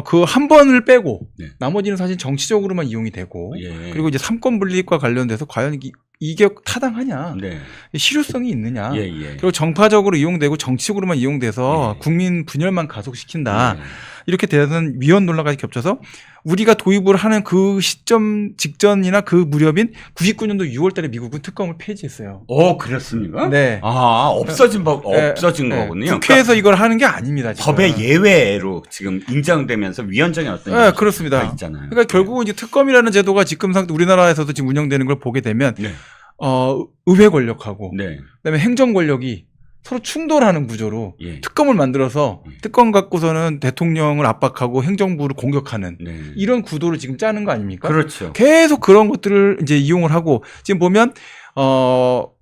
그 한 번을 빼고 네. 나머지는 사실 정치적으로만 이용이 되고 예. 그리고 이제 삼권 분립과 관련돼서 과연 이게 타당하냐, 네. 실효성이 있느냐, 예. 그리고 정파적으로 이용되고 정치적으로만 이용돼서 예. 국민 분열만 가속시킨다. 예. 이렇게 되는 위헌 논란까지 겹쳐서 우리가 도입을 하는 그 시점 직전이나 그 무렵인 99년도 6월 달에 미국은 특검을 폐지했어요. 그렇습니까? 네. 없어진 네. 거군요. 국회에서 이걸 하는 게 아닙니다. 지금. 법의 예외로 지금 인정되면서 위헌적인 어떤 네, 그렇습니다. 있잖아요. 그러니까 결국은 이제 특검이라는 제도가 지금 우리나라에서도 지금 운영되는 걸 보게 되면 네. 의회 권력하고 네. 그다음에 행정 권력이 서로 충돌하는 구조로 예. 특검을 만들어서 특검 갖고서는 대통령을 압박하고 행정부를 공격하는 네. 이런 구도를 지금 짜는 거 아닙니까? 그렇죠. 계속 그런 것들을 이제 이용을 하고 지금 보면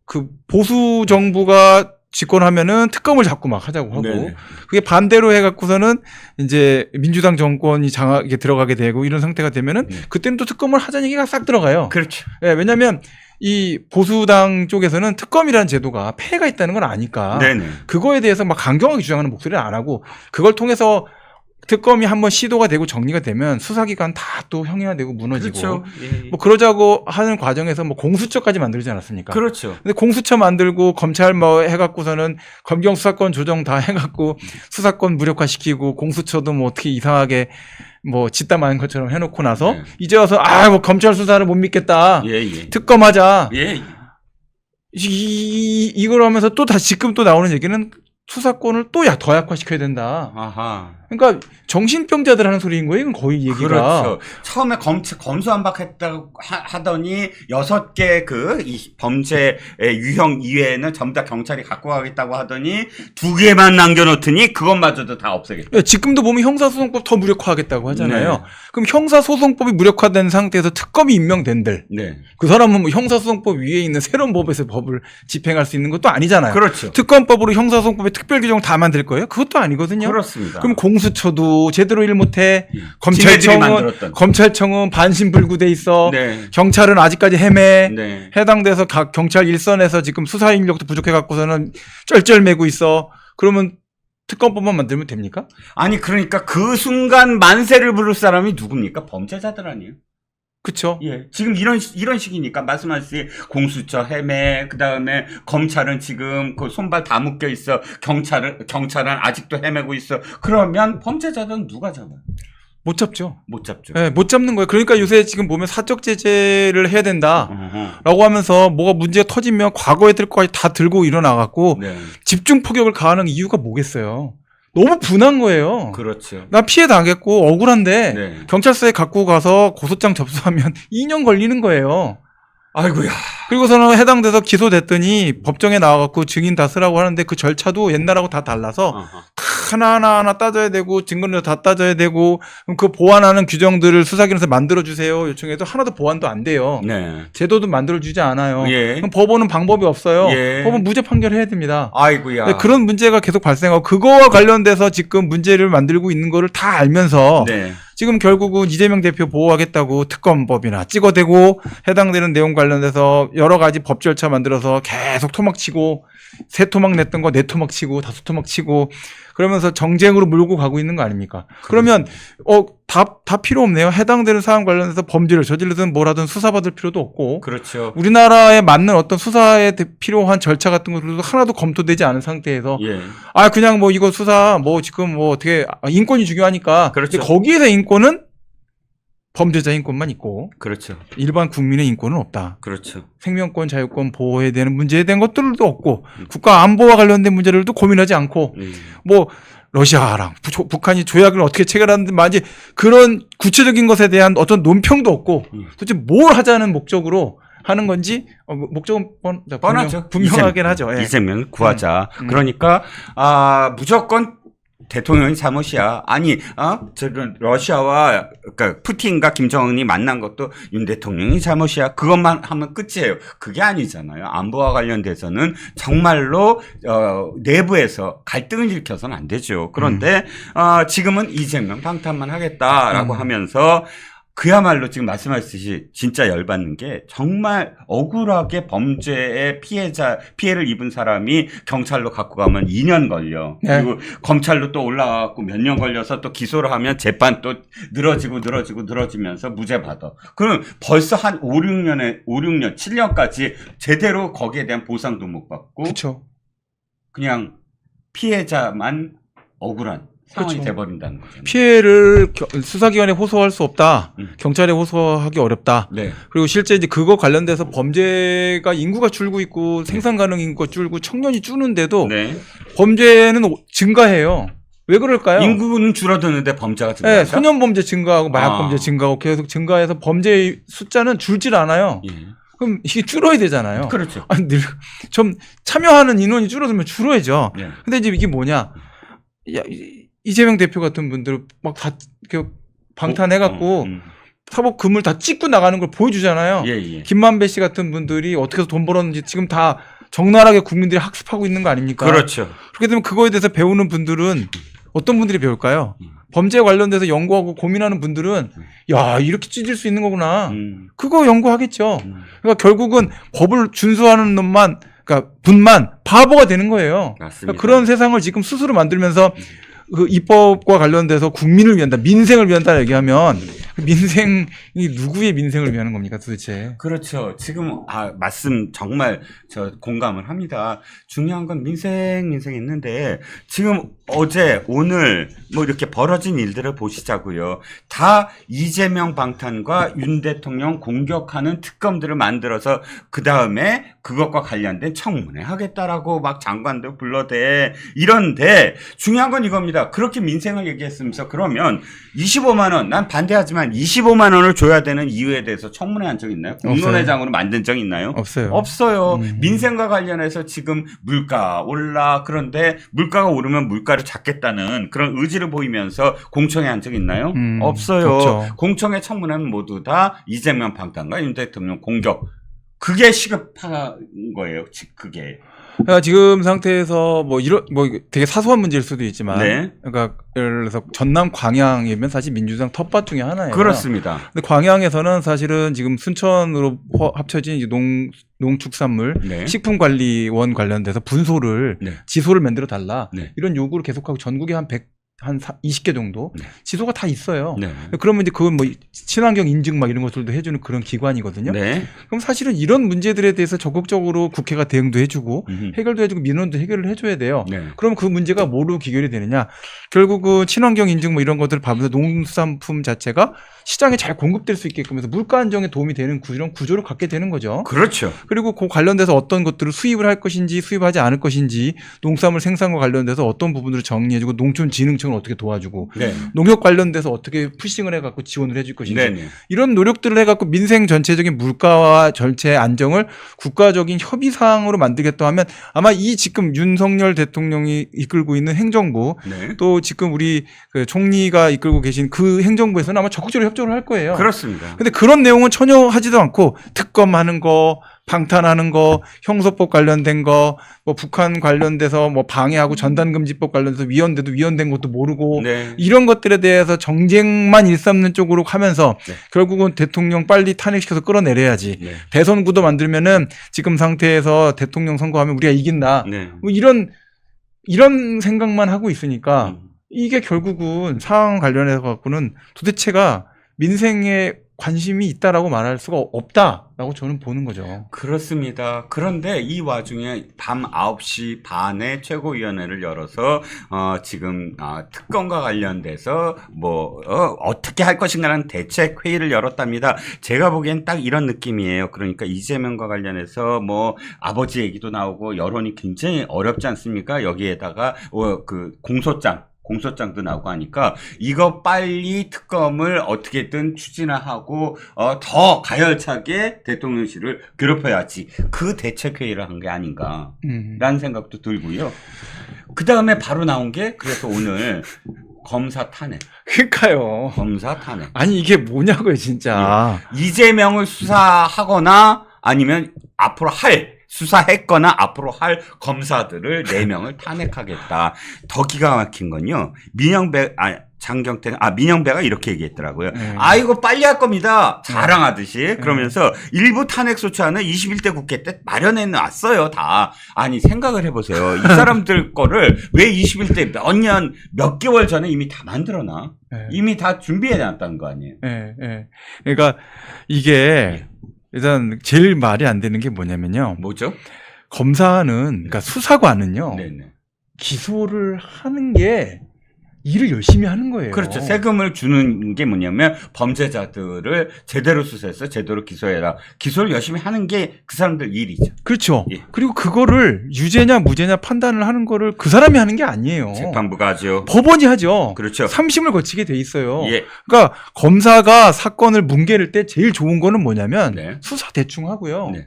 그 보수 정부가 집권하면은 특검을 자꾸 막 하자고 하고 네네. 그게 반대로 해갖고서는 이제 민주당 정권이 장악에 들어가게 되고 이런 상태가 되면은 그때는 또 특검을 하자는 얘기가 싹 들어가요. 그렇죠. 네, 왜냐하면 이 보수당 쪽에서는 특검이라는 제도가 폐해가 있다는 걸 아니까 네네. 그거에 대해서 막 강경하게 주장하는 목소리를 안 하고 그걸 통해서 특검이 한번 시도가 되고 정리가 되면 수사기관 다 또 형해화되고 무너지고 그렇죠. 예. 뭐 그러자고 하는 과정에서 뭐 공수처까지 만들지 않았습니까? 그렇죠. 근데 공수처 만들고 검찰 뭐 해갖고서는 검경 수사권 조정 다 해갖고 수사권 무력화시키고 공수처도 뭐 어떻게 이상하게 뭐 짓담하는 것처럼 해놓고 나서 네. 이제 와서 뭐 검찰 수사를 못 믿겠다. 예. 특검하자. 예. 이걸 하면서 또 다시 지금 또 나오는 얘기는 수사권을 또 더 약화시켜야 된다. 아하. 그러니까 정신병자들 하는 소리인 거예요. 이건 거의 얘기가. 그렇죠. 처음에 검수완박했다고 하더니 6개 이 범죄의 유형 이외에는 전부 다 경찰이 갖고 가겠다고 하더니 2개만 남겨놓더니 그것마저도 다 없애겠다. 지금도 보면 형사소송법 더 무력화하겠다고 하잖아요. 네. 그럼 형사소송법이 무력화된 상태에서 특검이 임명된들. 네. 그 사람은 뭐 형사소송법 위에 있는 새로운 법에서 법을 집행할 수 있는 것도 아니잖아요. 그렇죠. 특검법으로 형사소송법의 특별 규정을 다 만들 거예요? 그것도 아니거든요. 그렇습니다. 그럼 공수처도 제대로 일 못해. 지네들이 만들었던. 검찰청은 반신불구돼 있어. 네. 경찰은 아직까지 헤매. 네. 해당돼서 각 경찰 일선에서 지금 수사 인력도 부족해 갖고서는 쩔쩔매고 있어. 그러면 특검법만 만들면 됩니까? 아니 그러니까 그 순간 만세를 부를 사람이 누굽니까? 범죄자들 아니에요? 그쵸? 예. 지금 이런 식이니까 말씀하신 공수처 헤매, 그 다음에 검찰은 지금 그 손발 다 묶여 있어. 경찰은 아직도 헤매고 있어. 그러면 범죄자들은 누가 잡아요? 못 잡죠. 못 잡죠. 네, 못 잡는 거예요. 그러니까 요새 지금 보면 사적 제재를 해야 된다. 어허. 라고 하면서 뭐가 문제가 터지면 과거에 들 거까지 다 들고 일어나갖고 네. 집중 포격을 가하는 이유가 뭐겠어요? 너무 분한 거예요. 그렇죠. 나 피해 당했고 억울한데 네. 경찰서에 갖고 가서 고소장 접수하면 2년 걸리는 거예요. 아이고야. 그리고서는 해당돼서 기소됐더니 법정에 나와갖고 증인 다 쓰라고 하는데 그 절차도 옛날하고 다 달라서 어허. 하나하나 따져야 되고 증거를 다 따져야 되고 그럼 그 보완하는 규정들을 수사기관에서 만들어주세요 요청해도 하나도 보완도 안 돼요. 네. 제도도 만들어주지 않아요. 예. 그럼 법원은 방법이 없어요. 예. 법원 무죄 판결해야 됩니다. 아이고야. 네, 그런 문제가 계속 발생하고 그거와 관련돼서 지금 문제를 만들고 있는 거를 다 알면서 네. 지금 결국은 이재명 대표 보호하겠다고 특검법이나 찍어대고 해당되는 내용 관련돼서 여러 가지 법 절차 만들어서 계속 토막치고 3토막 냈던 거 4토막 치고 5토막 치고 그러면서 정쟁으로 몰고 가고 있는 거 아닙니까? 그러면 다 필요 없네요. 해당되는 사안 관련해서 범죄를 저질르든 뭐라든 수사받을 필요도 없고. 그렇죠. 우리나라에 맞는 어떤 수사에 필요한 절차 같은 것들도 하나도 검토되지 않은 상태에서 예. 그냥 뭐 이거 수사 뭐 지금 뭐 어떻게 인권이 중요하니까. 그렇죠. 근데 거기에서 인권은 범죄자 인권만 있고 그렇죠. 일반 국민의 인권은 없다. 그렇죠. 생명권, 자유권 보호에 대한 문제에 대한 것들도 없고 국가 안보와 관련된 문제들도 고민하지 않고 뭐 러시아랑 북한이 조약을 어떻게 체결하는지 만지 그런 구체적인 것에 대한 어떤 논평도 없고 도대체 뭘 하자는 목적으로 하는 건지 목적은 뻔하죠. 분명하긴 하죠. 예. 이재명을 구하자. 그러니까 무조건 대통령이 잘못이야. 아니, 저런 러시아와 그러니까 푸틴과 김정은이 만난 것도 윤 대통령이 잘못이야. 그것만 하면 끝이에요. 그게 아니잖아요. 안보와 관련돼서는 정말로 내부에서 갈등을 일으켜서는 안 되죠. 그런데 지금은 이재명 방탄만 하겠다라고 하면서 그야말로 지금 말씀하셨듯이 진짜 열받는 게 정말 억울하게 범죄의 피해를 입은 사람이 경찰로 갖고 가면 2년 걸려. 네. 그리고 검찰로 또 올라가고 몇 년 걸려서 또 기소를 하면 재판 또 늘어지면서 무죄 받아. 그럼 벌써 한 5, 6년, 7년까지 제대로 거기에 대한 보상도 못 받고. 그렇죠. 그냥 피해자만 억울한 상황이 그렇죠. 돼버린다는 거죠. 피해를 수사기관에 호소할 수 없다. 경찰에 호소하기 어렵다. 네. 그리고 실제 이제 그거 관련돼서 범죄가 인구가 줄고 있고 생산 가능 인구가 줄고 청년이 줄는데도 네. 범죄는 증가해요. 왜 그럴까요? 인구는 줄어드는데 범죄가 네, 증가한다? 소년 범죄 증가하고 마약 범죄 증가하고 계속 증가해서 범죄 숫자는 줄질 않아요. 예. 그럼 이게 줄어야 되잖아요. 그렇죠. 아니, 좀 참여하는 인원이 줄어들면 줄어야죠. 예. 근데 이제 이게 뭐냐? 이재명 대표 같은 분들 막 다 방탄해갖고 사법금을 다 찍고 나가는 걸 보여주잖아요. 예. 김만배 씨 같은 분들이 어떻게 해서 돈 벌었는지 지금 다 적나라하게 국민들이 학습하고 있는 거 아닙니까? 그렇죠. 그렇게 되면 그거에 대해서 배우는 분들은 어떤 분들이 배울까요? 범죄에 관련돼서 연구하고 고민하는 분들은 야 이렇게 찢을 수 있는 거구나. 그거 연구하겠죠. 그러니까 결국은 법을 준수하는 놈만 그러니까 분만 바보가 되는 거예요. 맞습니다. 그러니까 그런 세상을 지금 스스로 만들면서 그 입법과 관련돼서 국민을 위한다, 민생을 위한다 얘기하면 그 민생이 누구의 민생을 위하는 겁니까 도대체? 그렇죠. 지금 말씀 정말 저 공감을 합니다. 중요한 건 민생 있는데 지금 어제 오늘 뭐 이렇게 벌어진 일들을 보시자고요. 다 이재명 방탄과 윤 대통령 공격하는 특검들을 만들어서 그 다음에 그것과 관련된 청문회 하겠다라고 막 장관들 불러대 이런데 중요한 건 이겁니다. 그렇게 민생을 얘기했으면서 그러면 25만 원 난 반대하지만 25만 원을 줘야 되는 이유에 대해서 청문회 한 적 있나요? 공론회장으로 만든 적 있나요? 없어요. 없어요. 민생과 관련해서 지금 물가 올라 그런데 물가가 오르면 물가를 잡겠다는 그런 의지를 보이면서 공청회 한 적 있나요? 없어요. 없죠. 공청회 청문회는 모두 다 이재명 방탄과 윤 대통령 공격. 그게 시급한 거예요. 그게. 그러니까 지금 상태에서 뭐 되게 사소한 문제일 수도 있지만, 네. 그러니까 예를 들어서 전남 광양이면 사실 민주당 텃밭 중에 하나예요. 그렇습니다. 근데 광양에서는 사실은 지금 순천으로 합쳐진 이제 농축산물 네. 식품관리원 관련돼서 분소를 네. 지소를 만들어 달라 네. 이런 요구를 계속하고 전국에 한 20개 정도 네. 지소가 다 있어요. 네. 그러면 이제 그건 뭐 친환경 인증 막 이런 것들도 해주는 그런 기관이거든요. 네. 그럼 사실은 이런 문제들에 대해서 적극적으로 국회가 대응도 해주고 해결도 해주고 민원도 해결을 해줘야 돼요. 네. 그럼 그 문제가 뭐로 귀결이 되느냐? 결국은 친환경 인증 뭐 이런 것들을 봐면서 농산품 자체가 시장에 잘 공급될 수 있게끔 해서 물가 안정에 도움이 되는 이런 구조를 갖게 되는 거죠. 그렇죠. 그리고 그 관련돼서 어떤 것들을 수입을 할 것인지 수입하지 않을 것인지 농산물 생산과 관련돼서 어떤 부분들을 정리해주고 농촌진흥청을 어떻게 도와주고 네. 농협 관련돼서 어떻게 푸싱을 해갖고 지원을 해줄 것인지 네. 이런 노력들을 해갖고 민생 전체적인 물가와 전체 안정을 국가적인 협의사항으로 만들겠다 하면 아마 이 지금 윤석열 대통령이 이끌고 있는 행정부 네. 또 지금 우리 그 총리가 이끌고 계신 그 행정부에서는 아마 적극적으로 협조를 할 거예요. 그렇습니다. 근데 그런 내용은 전혀 하지도 않고 특검하는 거, 방탄하는 거, 형소법 관련된 거, 뭐 북한 관련돼서 뭐 방해하고 전단금지법 관련돼서 위헌돼도 위헌된 것도 모르고 네. 이런 것들에 대해서 정쟁만 일삼는 쪽으로 하면서 네. 결국은 대통령 빨리 탄핵시켜서 끌어내려야지. 네. 대선 구도 만들면은 지금 상태에서 대통령 선거하면 우리가 이긴다. 네. 뭐 이런 생각만 하고 있으니까 이게 결국은 사안 관련해서 갖고는 도대체가 민생에 관심이 있다라고 말할 수가 없다라고 저는 보는 거죠. 그렇습니다. 그런데 이 와중에 밤 9시 반에 최고위원회를 열어서 지금 특검과 관련돼서 어떻게 할 것인가라는 대책 회의를 열었답니다. 제가 보기엔 딱 이런 느낌이에요. 그러니까 이재명과 관련해서 아버지 얘기도 나오고 여론이 굉장히 어렵지 않습니까? 여기에다가 그 공소장도 나오고 하니까 이거 빨리 특검을 어떻게든 추진하고 더 가열차게 대통령실을 괴롭혀야지, 그 대책회의를 한 게 아닌가라는 생각도 들고요. 그 다음에 바로 나온 게 그래서 오늘 검사 탄핵. 그러니까요. 검사 탄핵. 아니 이게 뭐냐고요 진짜. 이재명을 수사하거나 아니면 앞으로 수사했거나 앞으로 할 검사들을 4명을 탄핵하겠다. 더 기가 막힌 건요. 민영배가 이렇게 얘기했더라고요. 이거 빨리 할 겁니다. 자랑하듯이. 그러면서 일부 탄핵 소추안을 21대 국회 때 마련해 놨어요, 다. 아니, 생각을 해보세요. 이 사람들 거를 왜 21대 몇 개월 전에 이미 다 만들어놔? 이미 다 준비해 놨다는 거 아니에요? 그러니까 이게 일단 제일 말이 안 되는 게 뭐냐면요. 뭐죠? 검사는, 그러니까 수사관은요. 네네. 기소를 하는 게 일을 열심히 하는 거예요. 그렇죠. 세금을 주는 게 뭐냐면 범죄자들을 제대로 수사해서 제대로 기소해라. 기소를 열심히 하는 게 그 사람들 일이죠. 그렇죠. 예. 그리고 그거를 유죄냐 무죄냐 판단을 하는 거를 그 사람이 하는 게 아니에요. 재판부가 하죠. 법원이 하죠. 그렇죠. 3심을 거치게 돼 있어요. 예. 그러니까 검사가 사건을 뭉개릴 때 제일 좋은 거는 뭐냐면 네. 수사 대충 하고요. 네.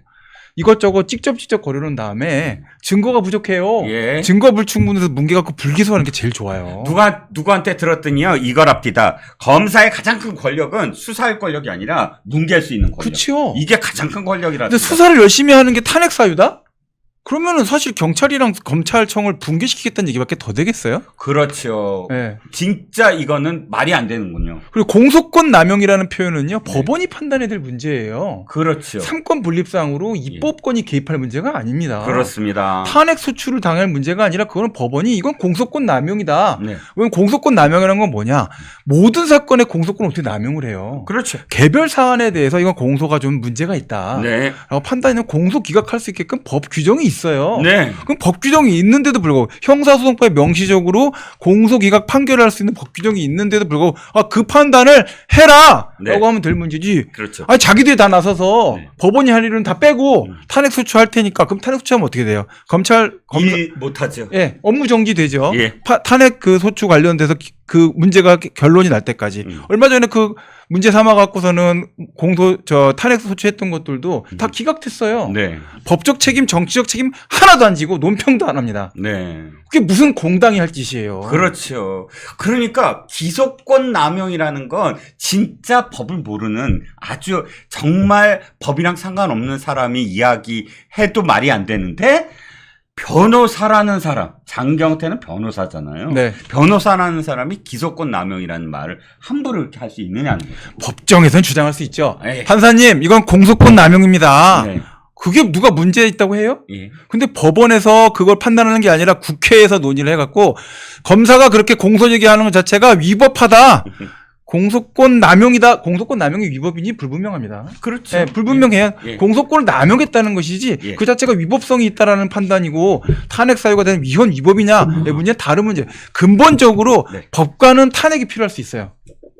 이것저것 찍적찍적 거려놓은 다음에 증거가 부족해요. 예. 증거 불충분해서 뭉개갖고 불기소하는 게 제일 좋아요. 누구한테 들었더니요, 이거랍니다. 검사의 가장 큰 권력은 수사할 권력이 아니라 뭉갤 수 있는 권력. 그렇죠. 이게 가장 큰 권력이라서. 근데 수사를 열심히 하는 게 탄핵 사유다? 그러면은 사실 경찰이랑 검찰청을 붕괴시키겠다는 얘기밖에 더 되겠어요? 그렇죠. 네. 진짜 이거는 말이 안 되는군요. 그리고 공소권 남용이라는 표현은요, 법원이 판단해야 될 문제예요. 그렇죠. 삼권 분립상으로 입법권이 개입할 문제가 아닙니다. 그렇습니다. 탄핵 소추를 당할 문제가 아니라 그건 법원이 이건 공소권 남용이다. 네. 왜냐면 공소권 남용이라는 건 뭐냐? 모든 사건에 공소권을 어떻게 남용을 해요? 그렇죠. 개별 사안에 대해서 이건 공소가 좀 문제가 있다. 네. 라고 판단하면 공소 기각할 수 있게끔 법 규정이 있어요. 네. 그럼 법 규정이 있는데도 불구하고 형사소송법에 명시적으로 공소 기각 판결을 할 수 있는 법 규정이 있는데도 불구하고 그 판단을 해라! 네. 라고 하면 될 문제지. 그렇죠. 아니 자기들이 다 나서서 네. 법원이 할 일은 다 빼고 탄핵 소추할 테니까 그럼 탄핵 소추하면 어떻게 돼요? 검사 일 못하죠. 예, 업무 정지되죠. 예. 탄핵 그 소추 관련돼서 그 문제가 결론이 날 때까지. 얼마 전에 그 문제 삼아 갖고서는 탄핵 소추했던 것들도 다 기각됐어요. 네. 법적 책임, 정치적 책임 하나도 안 지고 논평도 안 합니다. 네. 그게 무슨 공당이 할 짓이에요. 그렇죠. 그러니까 기소권 남용이라는 건 진짜 법을 모르는 아주 정말 법이랑 상관없는 사람이 이야기해도 말이 안 되는데, 변호사라는 사람, 장경태는 변호사잖아요. 네. 변호사라는 사람이 기소권 남용이라는 말을 함부로 이렇게 할 수 있느냐는 거죠. 법정에서는 주장할 수 있죠. 에이. 판사님, 이건 공소권 남용입니다. 네. 그게 누가 문제 있다고 해요? 예. 근데 법원에서 그걸 판단하는 게 아니라 국회에서 논의를 해갖고 검사가 그렇게 공소 제기하는 것 자체가 위법하다. 공소권 남용이다. 공소권 남용이 위법인지 불분명합니다. 그렇죠. 네, 불분명해요. 예. 공소권을 남용했다는 것이지 예. 그 자체가 위법성이 있다라는 판단이고 탄핵 사유가 된 위헌 위법이냐 문제는 다른 문제. 근본적으로 네. 법관은 탄핵이 필요할 수 있어요.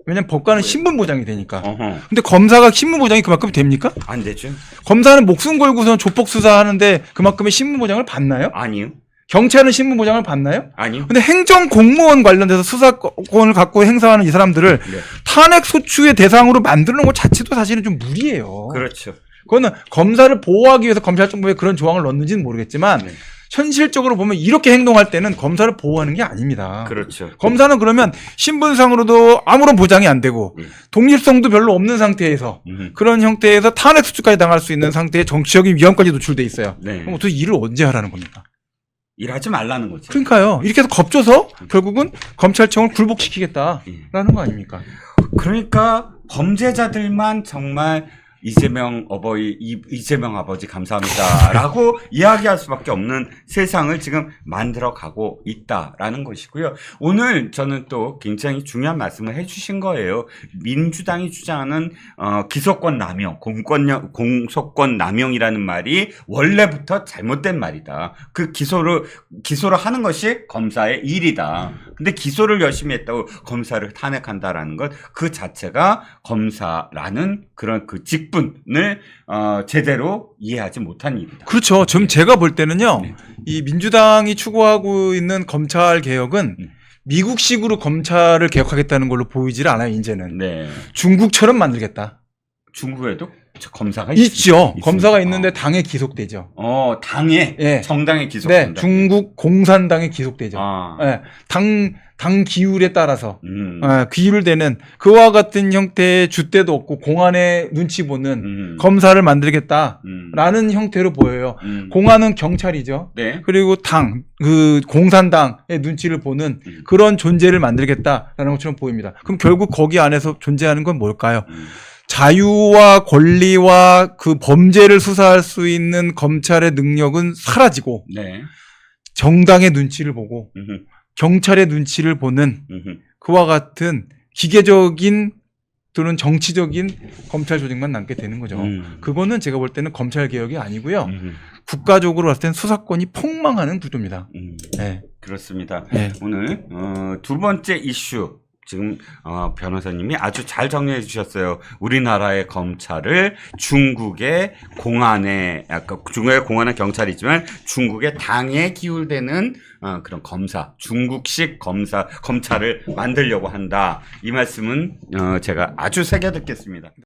왜냐면 법관은 신분 보장이 되니까. 어허. 근데 검사가 신분 보장이 그만큼 됩니까? 안 되죠. 검사는 목숨 걸고선 조폭 수사하는데 그만큼의 신분 보장을 받나요? 아니요. 경찰은 신분 보장을 받나요? 아니요. 근데 행정 공무원 관련돼서 수사권을 갖고 행사하는 이 사람들을 네. 탄핵 소추의 대상으로 만드는 것 자체도 사실은 좀 무리예요. 그렇죠. 그거는 검사를 보호하기 위해서 검찰정보에 그런 조항을 넣는지는 모르겠지만 네. 현실적으로 보면 이렇게 행동할 때는 검사를 보호하는 게 아닙니다. 그렇죠. 검사는 그러면 신분상으로도 아무런 보장이 안 되고 독립성도 별로 없는 상태에서 그런 형태에서 탄핵 소추까지 당할 수 있는 상태의 정치적인 위험까지 노출돼 있어요. 네. 그럼 어떻게 일을 언제 하라는 겁니까? 일하지 말라는 거죠. 그러니까요. 이렇게 해서 겁줘서 결국은 검찰청을 굴복시키겠다라는 거 아닙니까? 그러니까 범죄자들만 정말 이재명 아버지 감사합니다라고 이야기할 수밖에 없는 세상을 지금 만들어가고 있다라는 것이고요. 오늘 저는 또 굉장히 중요한 말씀을 해주신 거예요. 민주당이 주장하는 기소권 남용, 공소권 남용이라는 말이 원래부터 잘못된 말이다. 그 기소를 하는 것이 검사의 일이다. 근데 기소를 열심히 했다고 검사를 탄핵한다라는 것 그 자체가 검사라는 그런 그 직분을 제대로 이해하지 못한 일이다. 그렇죠. 좀 제가 볼 때는요. 네. 이 민주당이 추구하고 있는 검찰 개혁은 미국식으로 검찰을 개혁하겠다는 걸로 보이질 않아요. 이제는 네. 중국처럼 만들겠다. 중국에도 검사가 있죠. 있습니까? 검사가 있는데 당에 기속되죠. 당에 예. 정당에 네, 기속된다. 중국 공산당에 기속되죠. 아. 예, 당 기율에 따라서 음. 기율되는 그와 같은 형태의 줏대도 없고 공안의 눈치 보는 검사를 만들겠다라는 형태로 보여요. 공안은 경찰이죠. 네. 그리고 공산당의 눈치를 보는 그런 존재를 만들겠다라는 것처럼 보입니다. 그럼 결국 거기 안에서 존재하는 건 뭘까요? 자유와 권리와 그 범죄를 수사할 수 있는 검찰의 능력은 사라지고 네. 정당의 눈치를 보고 경찰의 눈치를 보는 그와 같은 기계적인 또는 정치적인 검찰 조직만 남게 되는 거죠. 그거는 제가 볼 때는 검찰 개혁이 아니고요. 국가적으로 봤을 땐 수사권이 폭망하는 구조입니다. 네. 그렇습니다. 네. 오늘 두 번째 이슈 지금 변호사님이 아주 잘 정리해 주셨어요. 우리나라의 검찰을 중국의 공안에 아까 중국의 공안은 경찰이지만 중국의 당에 기울되는 그런 중국식 검찰을 만들려고 한다. 이 말씀은 제가 아주 새겨 듣겠습니다.